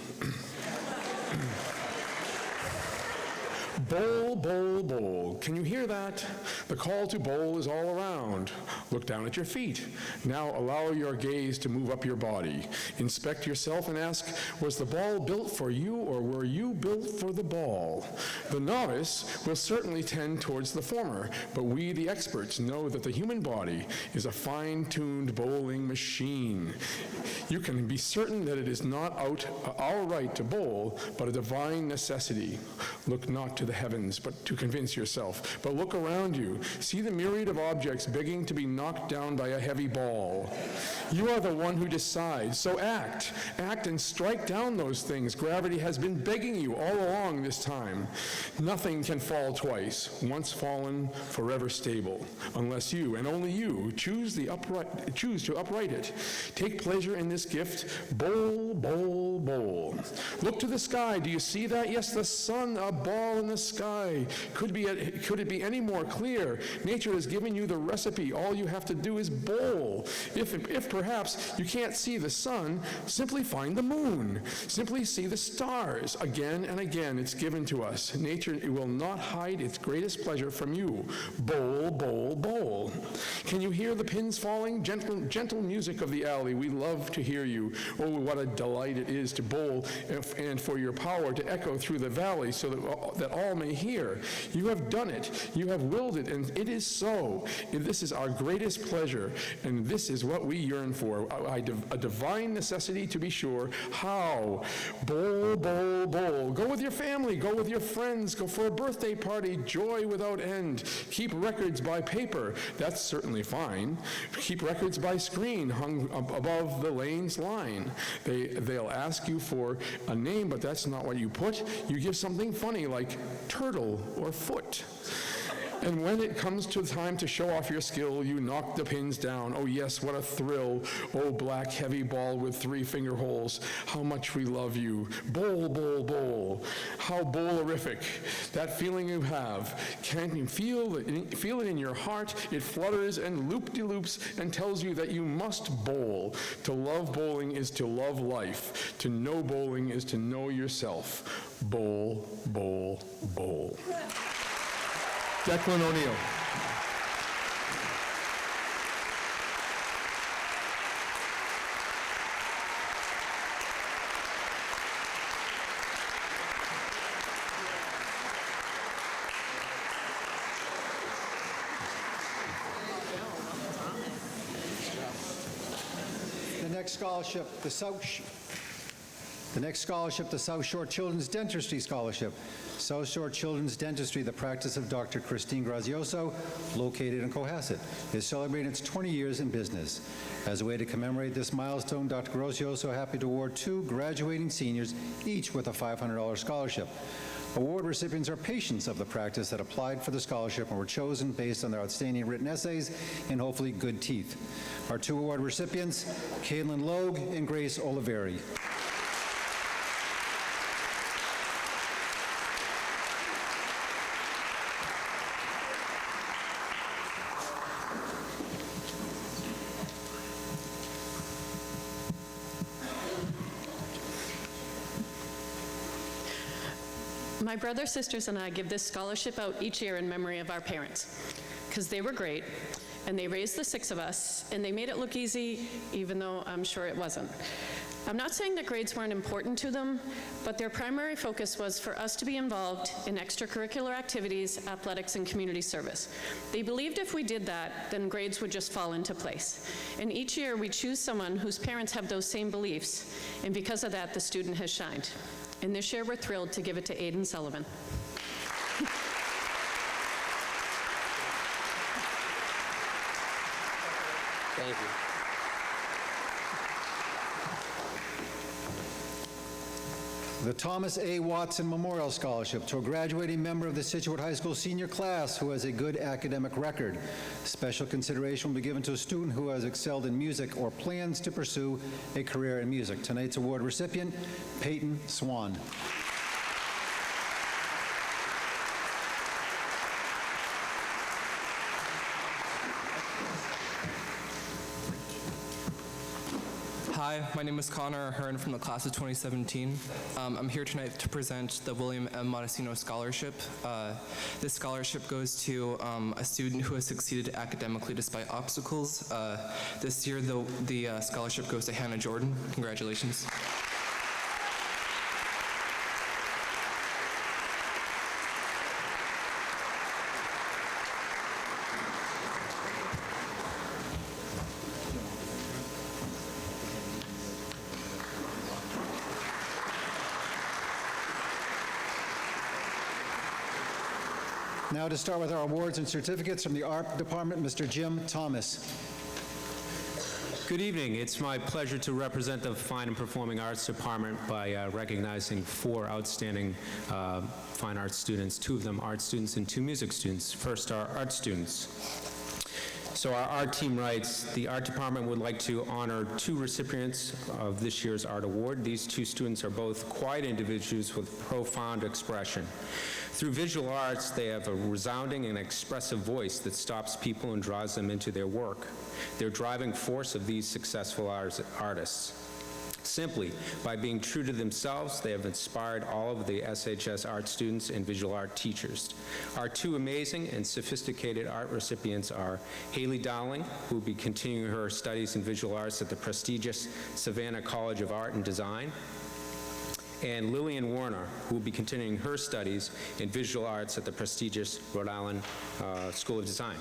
Bowl, bowl, bowl. Can you hear that? The call to bowl is all around. Look down at your feet. Now allow your gaze to move up your body. Inspect yourself and ask, was the ball built for you or were you built for the ball? The novice will certainly tend towards the former, but we, the experts, know that the human body is a fine-tuned bowling machine. You can be certain that it is not our right to bowl, but a divine necessity. Look not to the heavens, but to convince yourself. But look around you. See the myriad of objects begging to be knocked down by a heavy ball. You are the one who decides, so act. Act and strike down those things gravity has been begging you all along this time. Nothing can fall twice. Once fallen, forever stable, unless you, and only you, choose to upright it. Take pleasure in this gift. Bowl, bowl, bowl. Look to the sky. Do you see that? Yes, the sun, a ball in the sky. Could it be any more clear? Nature has given you the recipe. All you have to do is bowl. If perhaps you can't see the sun, simply find the moon. Simply see the stars. Again and again, it's given to us. Nature will not hide its greatest pleasure from you. Bowl, bowl, bowl. Can you hear the pins falling? Gentle music of the alley. We love to hear you. Oh, what a delight it is to bowl and for your power to echo through the valley so that all may hear. You have done it. You have willed it, and it is so. This is our greatest pleasure, and this is what we yearn for. A divine necessity, to be sure. How? Bowl, bowl, bowl. Go with your family. Go with your friends. Go for a birthday party. Joy without end. Keep records by paper. That's certainly fine. Keep records by screen hung above the lane's line. They'll ask you for a name, but that's not what you put. You give something funny like turtle or foot. And when it comes to time to show off your skill, you knock the pins down. Oh yes, what a thrill. Oh, black heavy ball with 3 finger holes. How much we love you. Bowl, bowl, bowl. How bowlerific. That feeling you have. Can you feel it in your heart? It flutters and loop-de-loops and tells you that you must bowl. To love bowling is to love life. To know bowling is to know yourself. Bowl, bowl, bowl. Declan O'Neill. The next scholarship, the South Shore Children's Dentistry Scholarship. South Shore Children's Dentistry, the practice of Dr. Christine Grazioso, located in Cohasset, is celebrating its 20 years in business. As a way to commemorate this milestone, Dr. Grazioso happy to award 2 graduating seniors, each with a $500 scholarship. Award recipients are patients of the practice that applied for the scholarship and were chosen based on their outstanding written essays and hopefully good teeth. Our 2 award recipients, Caitlin Logue and Grace Oliveri. My brother, sisters, and I give this scholarship out each year in memory of our parents, because they were great, and they raised the 6 of us, and they made it look easy, even though I'm sure it wasn't. I'm not saying that grades weren't important to them, but their primary focus was for us to be involved in extracurricular activities, athletics, and community service. They believed if we did that, then grades would just fall into place. And each year, we choose someone whose parents have those same beliefs, and because of that, the student has shined. And this year, we're thrilled to give it to Aiden Sullivan. Thank you. The Thomas A. Watson Memorial Scholarship to a graduating member of the Scituate High School senior class who has a good academic record. Special consideration will be given to a student who has excelled in music or plans to pursue a career in music. Tonight's award recipient, Peyton Swan. Hi, my name is Connor Ahern from the class of 2017. I'm here tonight to present the William M. Montesino Scholarship. This scholarship goes to a student who has succeeded academically despite obstacles. This year, the scholarship goes to Hannah Jordan. Congratulations. Now to start with our awards and certificates from the Art Department, Mr. Jim Thomas. Good evening. It's my pleasure to represent the Fine and Performing Arts Department by recognizing 4 outstanding fine arts students, 2 of them art students and 2 music students. First, our art students. So our art team writes, the art department would like to honor 2 recipients of this year's art award. These 2 students are both quiet individuals with profound expression. Through visual arts, they have a resounding and expressive voice that stops people and draws them into their work. They're driving force of these successful artists. Simply, by being true to themselves, they have inspired all of the SHS art students and visual art teachers. Our 2 amazing and sophisticated art recipients are Haley Dowling, who will be continuing her studies in visual arts at the prestigious Savannah College of Art and Design, and Lillian Warner, who will be continuing her studies in visual arts at the prestigious Rhode Island School of Design.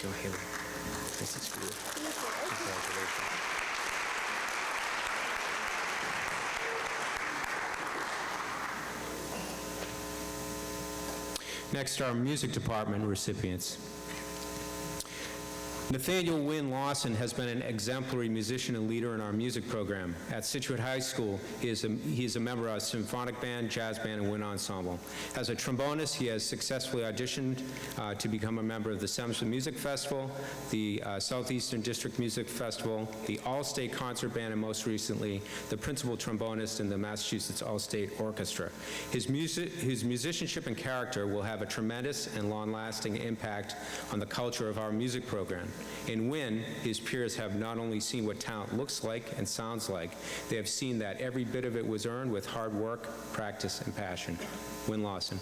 Go, Haley. This is for you. Congratulations. Next, our music department recipients. Nathaniel Wynn Lawson has been an exemplary musician and leader in our music program. At Scituate High School, he is a member of a symphonic band, jazz band, and wind ensemble. As a trombonist, he has successfully auditioned to become a member of the Semson Music Festival, the Southeastern District Music Festival, the All-State Concert Band, and most recently, the principal trombonist in the Massachusetts All-State Orchestra. His musicianship and character will have a tremendous and long-lasting impact on the culture of our music program. In Wynn, his peers have not only seen what talent looks like and sounds like, they have seen that every bit of it was earned with hard work, practice, and passion. Wynn Lawson.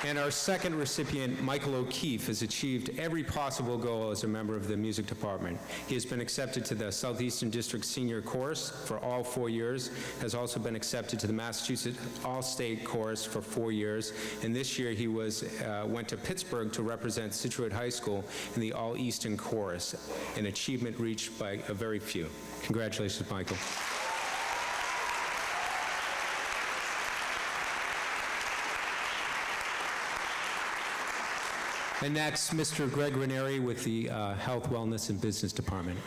And our second recipient, Michael O'Keefe, has achieved every possible goal as a member of the music department. He has been accepted to the Southeastern District Senior Chorus for all 4 years, has also been accepted to the Massachusetts All-State Chorus for 4 years, and this year he went to Pittsburgh to represent Scituate High School in the All-Eastern Chorus, an achievement reached by a very few. Congratulations, Michael. And next, Mr. Greg Ranieri with the Health, Wellness, and Business Department.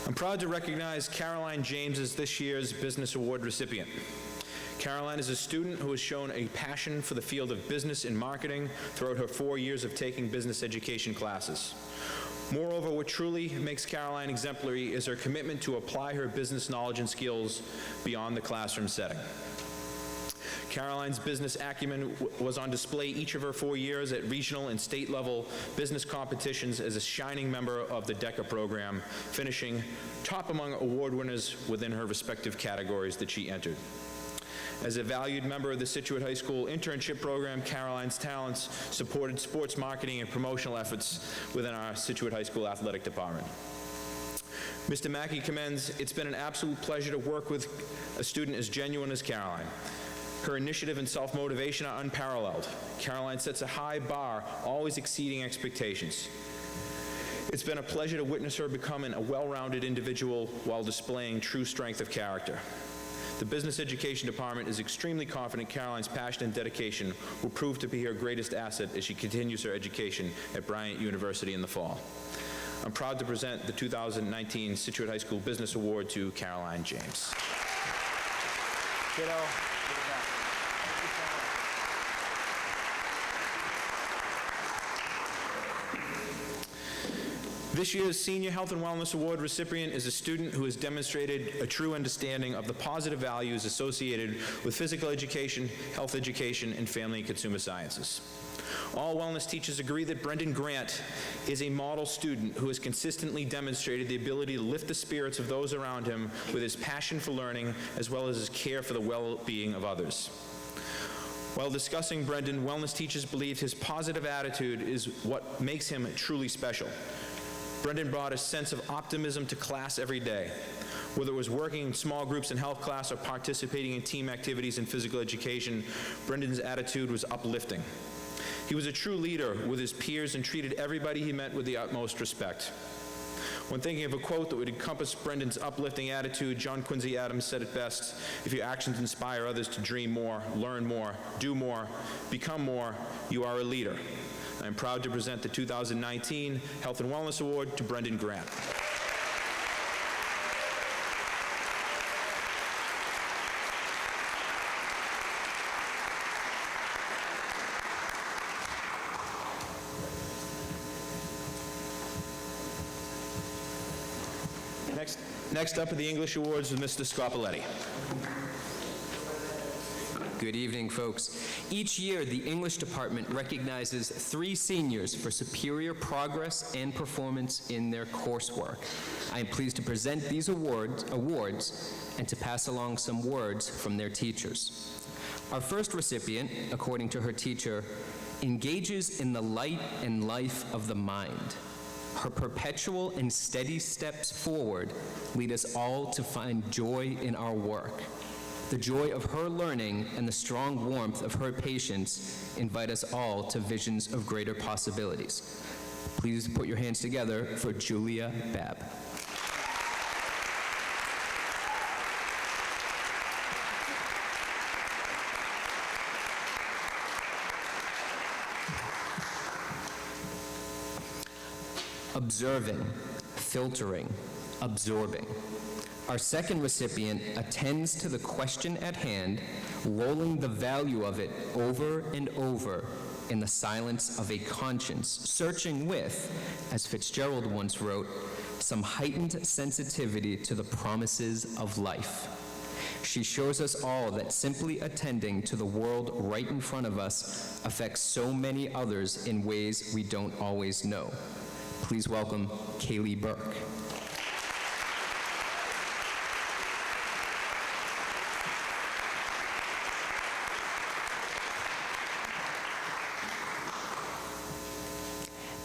I'm proud to recognize Caroline James as this year's Business Award recipient. Caroline is a student who has shown a passion for the field of business and marketing throughout her 4 years of taking business education classes. Moreover, what truly makes Caroline exemplary is her commitment to apply her business knowledge and skills beyond the classroom setting. Caroline's business acumen was on display each of her 4 years at regional and state level business competitions as a shining member of the DECA program, finishing top among award winners within her respective categories that she entered. As a valued member of the Scituate High School internship program, Caroline's talents supported sports marketing and promotional efforts within our Scituate High School athletic department. Mr. Mackey commends, "It's been an absolute pleasure to work with a student as genuine as Caroline. Her initiative and self-motivation are unparalleled. Caroline sets a high bar, always exceeding expectations. It's been a pleasure to witness her becoming a well-rounded individual while displaying true strength of character. The Business Education Department is extremely confident Caroline's passion and dedication will prove to be her greatest asset as she continues her education at Bryant University in the fall. I'm proud to present the 2019 Scituate High School Business Award to Caroline James." Kiddo. This year's Senior Health and Wellness Award recipient is a student who has demonstrated a true understanding of the positive values associated with physical education, health education, and family and consumer sciences. All wellness teachers agree that Brendan Grant is a model student who has consistently demonstrated the ability to lift the spirits of those around him with his passion for learning as well as his care for the well-being of others. While discussing Brendan, wellness teachers believe his positive attitude is what makes him truly special. Brendan brought a sense of optimism to class every day. Whether it was working in small groups in health class or participating in team activities in physical education, Brendan's attitude was uplifting. He was a true leader with his peers and treated everybody he met with the utmost respect. When thinking of a quote that would encompass Brendan's uplifting attitude, John Quincy Adams said it best, "If your actions inspire others to dream more, learn more, do more, become more, you are a leader." I'm proud to present the 2019 Health and Wellness Award to Brendan Grant. Next up are the English Awards with Mr. Scopoletti. Good evening, folks. Each year, the English department recognizes 3 seniors for superior progress and performance in their coursework. I am pleased to present these awards and to pass along some words from their teachers. Our first recipient, according to her teacher, engages in the light and life of the mind. Her perpetual and steady steps forward lead us all to find joy in our work. The joy of her learning and the strong warmth of her patience invite us all to visions of greater possibilities. Please put your hands together for Julia Babb. Observing, filtering, absorbing. Our second recipient attends to the question at hand, rolling the value of it over and over in the silence of a conscience, searching with, as Fitzgerald once wrote, some heightened sensitivity to the promises of life. She shows us all that simply attending to the world right in front of us affects so many others in ways we don't always know. Please welcome Kaylee Burke.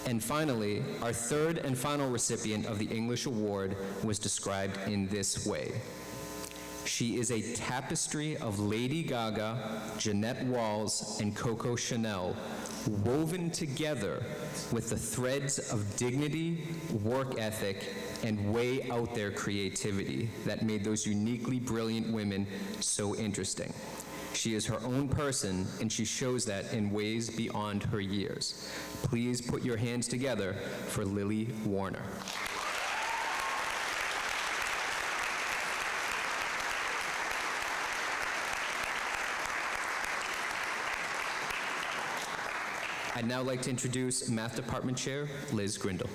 And finally, our third and final recipient of the English Award was described in this way. She is a tapestry of Lady Gaga, Jeanette Walls, and Coco Chanel, woven together with the threads of dignity, work ethic, and way out there creativity that made those uniquely brilliant women so interesting. She is her own person, and she shows that in ways beyond her years. Please put your hands together for Lily Warner. I'd now like to introduce Math Department Chair Liz Grindle.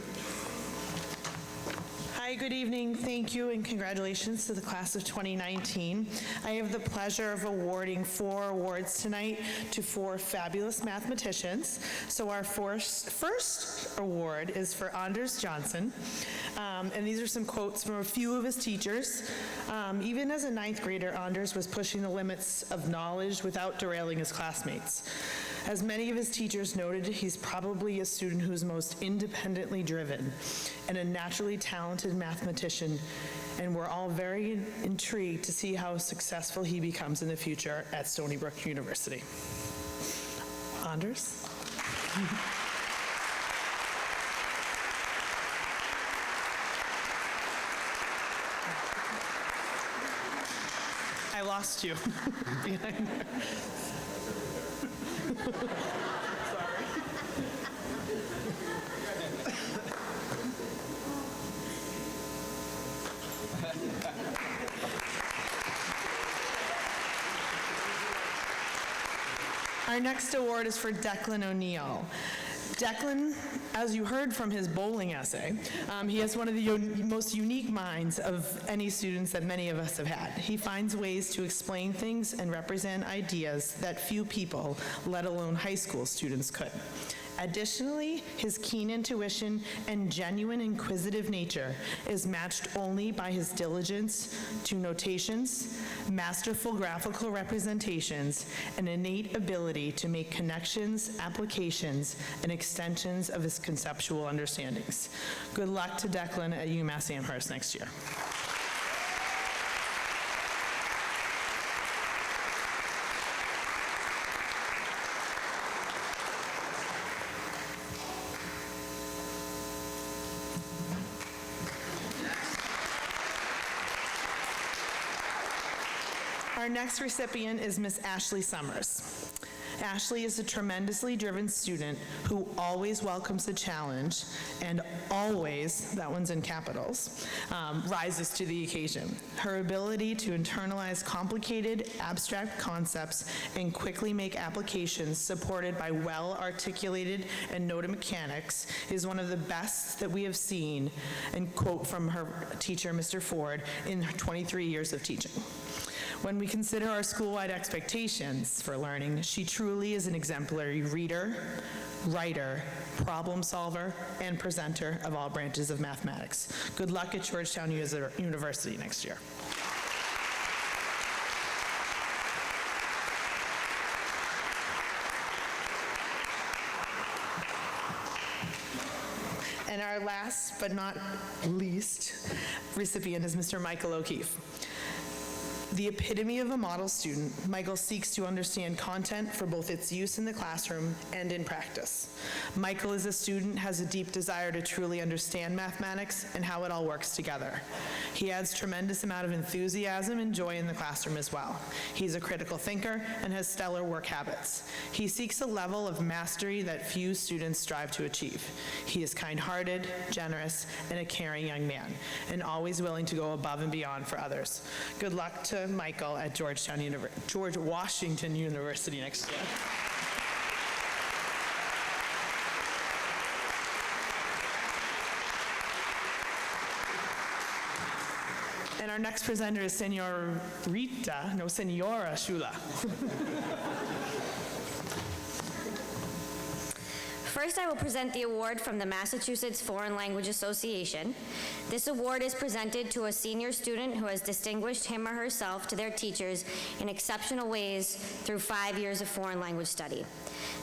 Hi, good evening. Thank you and congratulations to the class of 2019. I have the pleasure of awarding 4 awards tonight to 4 fabulous mathematicians. So our first award is for Anders Johnson. And these are some quotes from a few of his teachers. Even as a 9th grader, Anders was pushing the limits of knowledge without derailing his classmates. As many of his teachers noted, he's probably a student who's most independently driven and a naturally talented mathematician, and we're all very intrigued to see how successful he becomes in the future at Stony Brook University. Anders? I lost you. Behind there. Our next award is for Declan O'Neill. Declan, as you heard from his bowling essay, he has one of the most unique minds of any students that many of us have had. He finds ways to explain things and represent ideas that few people, let alone high school students, could. Additionally, his keen intuition and genuine inquisitive nature is matched only by his diligence to notations, masterful graphical representations, and innate ability to make connections, applications, and extensions of his conceptual understandings. Good luck to Declan at UMass Amherst next year. Our next recipient is Miss Ashley Summers. Ashley is a tremendously driven student who always welcomes a challenge and always, that one's in capitals, rises to the occasion. Her ability to internalize complicated, abstract concepts and quickly make applications supported by well-articulated and noted mechanics is one of the best that we have seen, and quote from her teacher, Mr. Ford, in her 23 years of teaching. When we consider our school-wide expectations for learning, she truly is an exemplary reader, writer, problem solver, and presenter of all branches of mathematics. Good luck at Georgetown University next year. And our last but not least recipient is Mr. Michael O'Keefe. The epitome of a model student, Michael seeks to understand content for both its use in the classroom and in practice. Michael, as a student, has a deep desire to truly understand mathematics and how it all works together. He adds tremendous amount of enthusiasm and joy in the classroom as well. He's a critical thinker and has stellar work habits. He seeks a level of mastery that few students strive to achieve. He is kind-hearted, generous, and a caring young man, and always willing to go above and beyond for others. Good luck to Michael at George Washington University next year. And our next presenter is Senora Shula. First, I will present the award from the Massachusetts Foreign Language Association. This award is presented to a senior student who has distinguished him or herself to their teachers in exceptional ways through 5 years of foreign language study.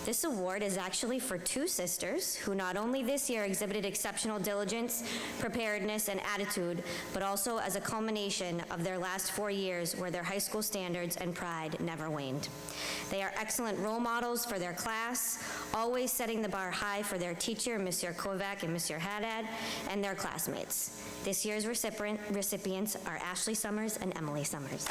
This award is actually for two sisters who not only this year exhibited exceptional diligence, preparedness, and attitude, but also as a culmination of their last 4 years where their high school standards and pride never waned. They are excellent role models for their class, always setting the bar high for their teacher, Monsieur Kovac and Monsieur Haddad, and their classmates. This year's recipients are Ashley Summers and Emily Summers.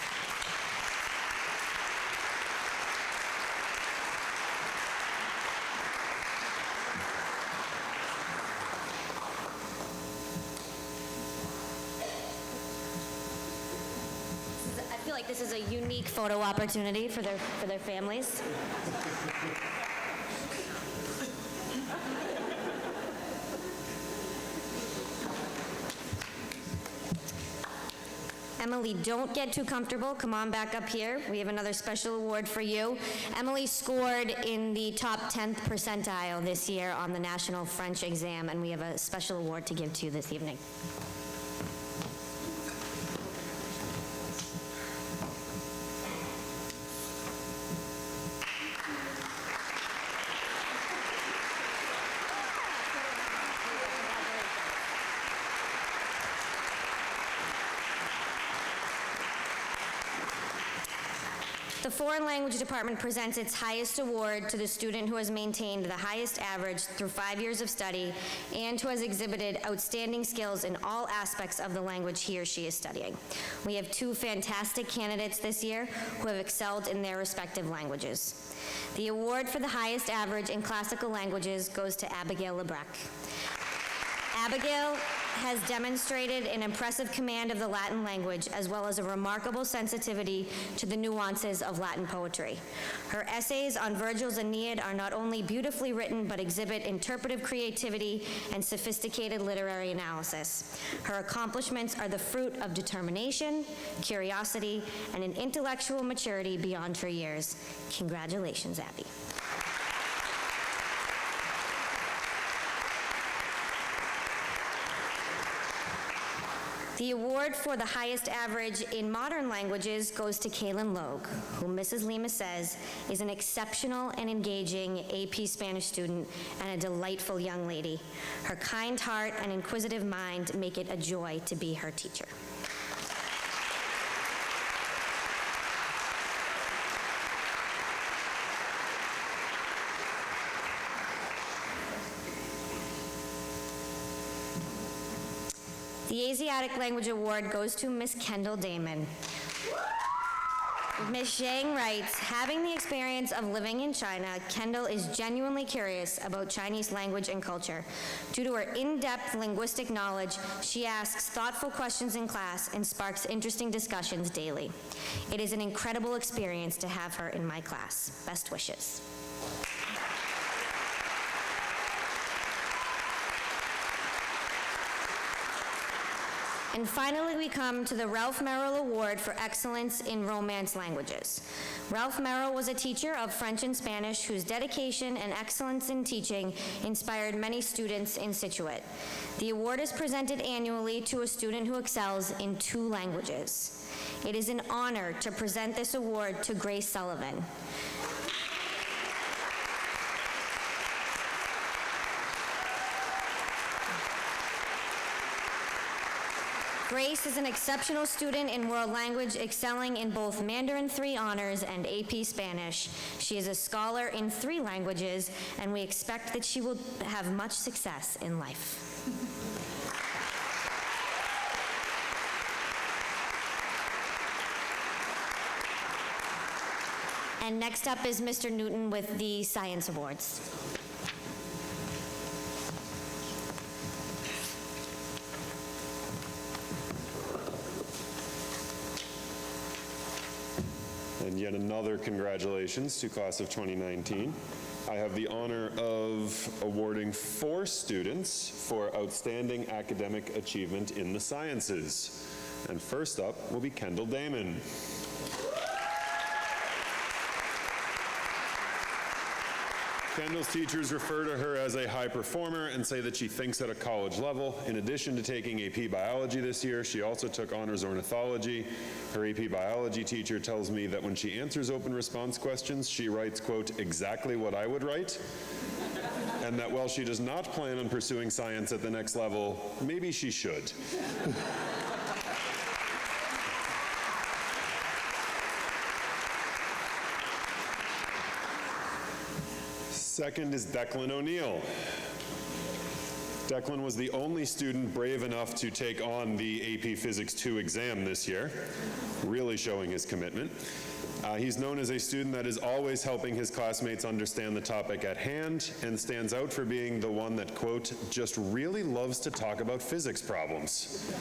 I feel like this is a unique photo opportunity for their families. Emily, don't get too comfortable. Come on back up here. We have another special award for you. Emily scored in the top 10th percentile this year on the National French exam, and we have a special award to give to you this evening. The Foreign Language Department presents its highest award to the student who has maintained the highest average through 5 years of study and who has exhibited outstanding skills in all aspects of the language he or she is studying. We have two fantastic candidates this year who have excelled in their respective languages. The award for the highest average in classical languages goes to Abigail Lebrecq. Abigail has demonstrated an impressive command of the Latin language as well as a remarkable sensitivity to the nuances of Latin poetry. Her essays on Virgil's Aeneid are not only beautifully written but exhibit interpretive creativity and sophisticated literary analysis. Her accomplishments are the fruit of determination, curiosity, and an intellectual maturity beyond her years. Congratulations, Abby. The award for the highest average in modern languages goes to Kaylin Logue, who Mrs. Lima says is an exceptional and engaging AP Spanish student and a delightful young lady. Her kind heart and inquisitive mind make it a joy to be her teacher. The Asiatic Language Award goes to Miss Kendall Damon. Ms. Zhang writes, having the experience of living in China, Kendall is genuinely curious about Chinese language and culture. Due to her in-depth linguistic knowledge, she asks thoughtful questions in class and sparks interesting discussions daily. It is an incredible experience to have her in my class. Best wishes. And finally, we come to the Ralph Merrill Award for Excellence in Romance Languages. Ralph Merrill was a teacher of French and Spanish whose dedication and excellence in teaching inspired many students in Scituate. The award is presented annually to a student who excels in 2 languages. It is an honor to present this award to Grace Sullivan. Grace is an exceptional student in world language, excelling in both Mandarin 3 honors and AP Spanish. She is a scholar in 3 languages, and we expect that she will have much success in life. And next up is Mr. Newton with the Science Awards. And yet another congratulations to class of 2019. I have the honor of awarding 4 students for outstanding academic achievement in the sciences. And first up will be Kendall Damon. Kendall's teachers refer to her as a high performer and say that she thinks at a college level. In addition to taking AP Biology this year, she also took honors ornithology. Her AP Biology teacher tells me that when she answers open response questions, she writes, quote, exactly what I would write, and that while she does not plan on pursuing science at the next level, maybe she should. Second is Declan O'Neill. Declan was the only student brave enough to take on the AP Physics 2 exam this year, really showing his commitment. He's known as a student that is always helping his classmates understand the topic at hand and stands out for being the one that, quote, just really loves to talk about physics problems.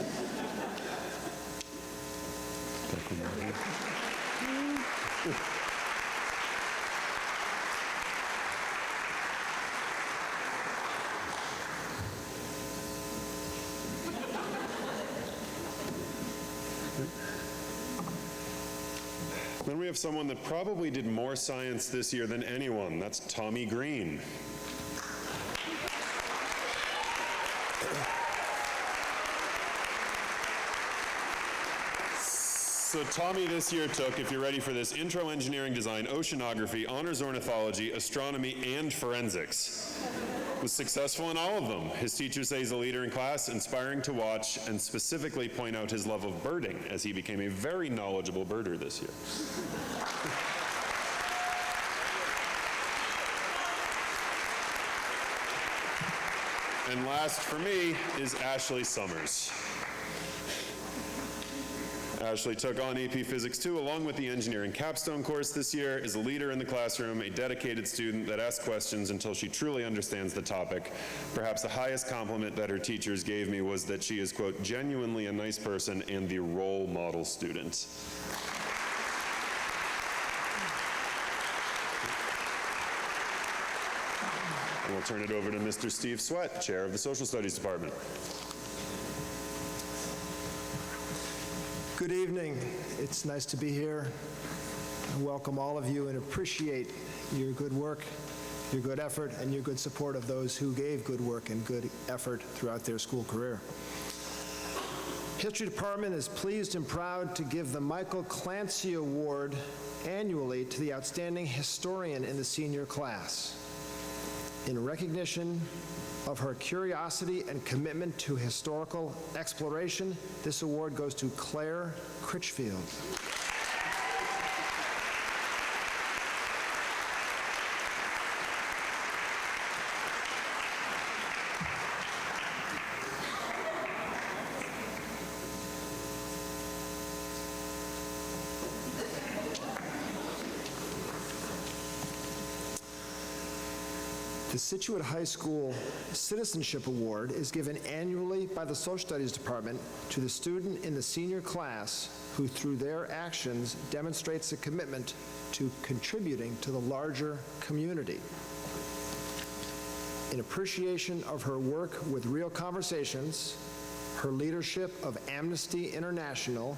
Then we have someone that probably did more science this year than anyone. That's Tommy Green. So Tommy this year took, if you're ready for this, intro engineering design, oceanography, honors ornithology, astronomy, and forensics. Was successful in all of them. His teachers say he's a leader in class, inspiring to watch, and specifically point out his love of birding, as he became a very knowledgeable birder this year. And last for me is Ashley Summers. Ashley took on AP Physics 2 along with the engineering capstone course this year, is a leader in the classroom, a dedicated student that asks questions until she truly understands the topic. Perhaps the highest compliment that her teachers gave me was that she is, quote, genuinely a nice person and the role model student. And we'll turn it over to Mr. Steve Sweat, Chair of the Social Studies Department. Good evening. It's nice to be here. I welcome all of you and appreciate your good work, your good effort, and your good support of those who gave good work and good effort throughout their school career. History Department is pleased and proud to give the Michael Clancy Award annually to the outstanding historian in the senior class. In recognition of her curiosity and commitment to historical exploration, this award goes to Claire Critchfield. The Scituate High School Citizenship Award is given annually by the Social Studies Department to the student in the senior class who, through their actions, demonstrates a commitment to contributing to the larger community. In appreciation of her work with Real Conversations, her leadership of Amnesty International,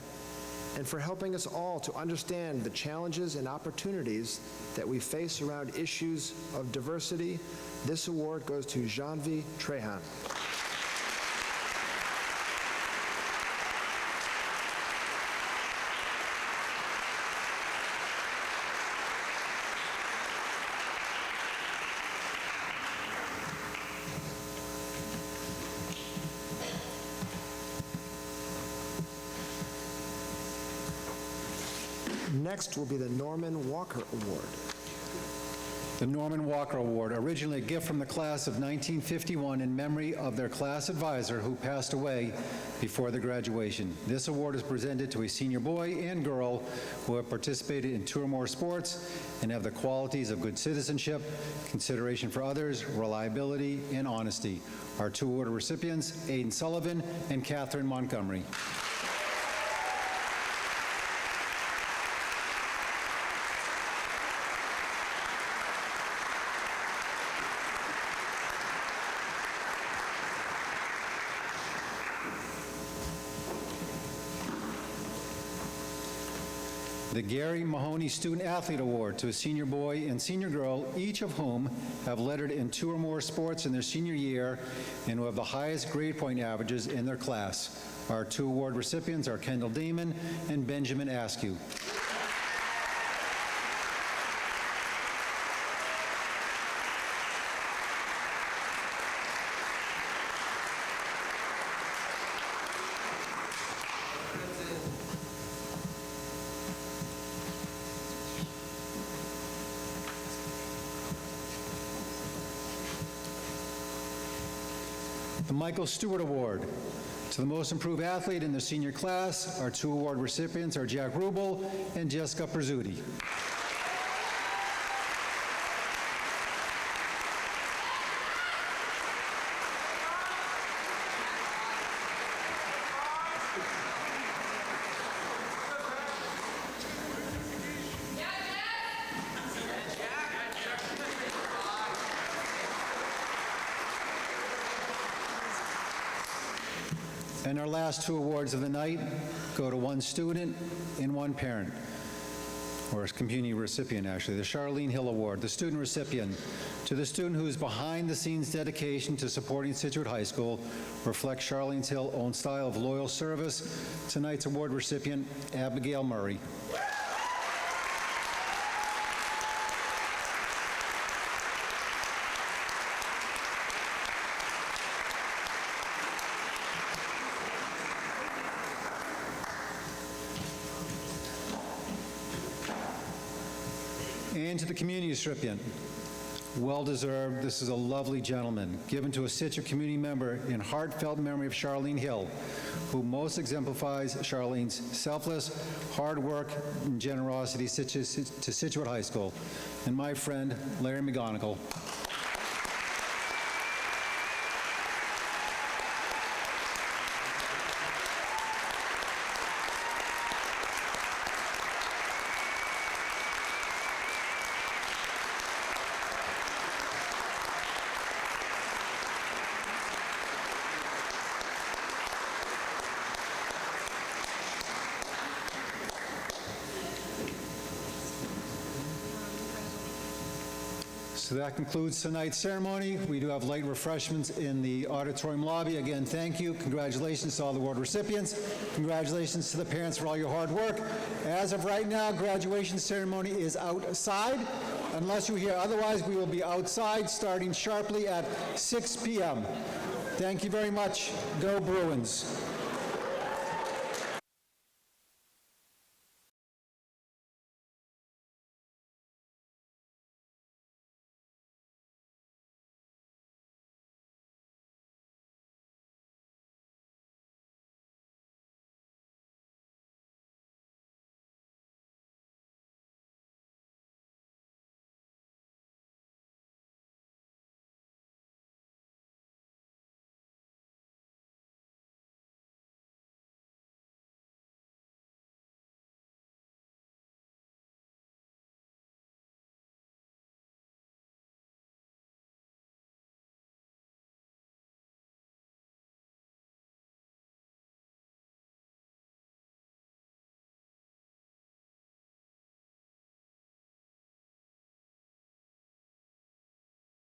and for helping us all to understand the challenges and opportunities that we face around issues of diversity, this award goes to Janvi Trehan. Next will be the Norman Walker Award. The Norman Walker Award, originally a gift from the class of 1951 in memory of their class advisor who passed away before the graduation. This award is presented to a senior boy and girl who have participated in two or more sports and have the qualities of good citizenship, consideration for others, reliability, and honesty. Our two award recipients, Aiden Sullivan and Catherine Montgomery. the Gary Mahoney Student Athlete Award to a senior boy and senior girl, each of whom have lettered in 2 or more sports in their senior year and who have the highest grade point averages in their class. Our 2 award recipients are Kendall Damon and Benjamin Askew. The Michael Stewart Award to the most improved athlete in the senior class. Our 2 award recipients are Jack Rubel and Jessica Prezzuti. And our last 2 awards of the night go to 1 student and 1 parent, or a community recipient, actually. The Charlene Hill Award, the student recipient, to the student whose behind-the-scenes dedication to supporting Scituate High School reflects Charlene Hill's own style of loyal service. Tonight's award recipient, Abigail Murray. And to the community recipient, well-deserved, this is a lovely gentleman, given to a Scituate community member in heartfelt memory of Charlene Hill, who most exemplifies Charlene's selfless, hard work, and generosity to Scituate High School, and my friend, Larry McGonigal. So that concludes tonight's ceremony. We do have light refreshments in the auditorium lobby. Again, thank you. Congratulations to all the award recipients. Congratulations to the parents for all your hard work. As of right now, graduation ceremony is outside. Unless you hear otherwise, we will be outside starting sharply at 6 p.m. Thank you very much. Go Bruins.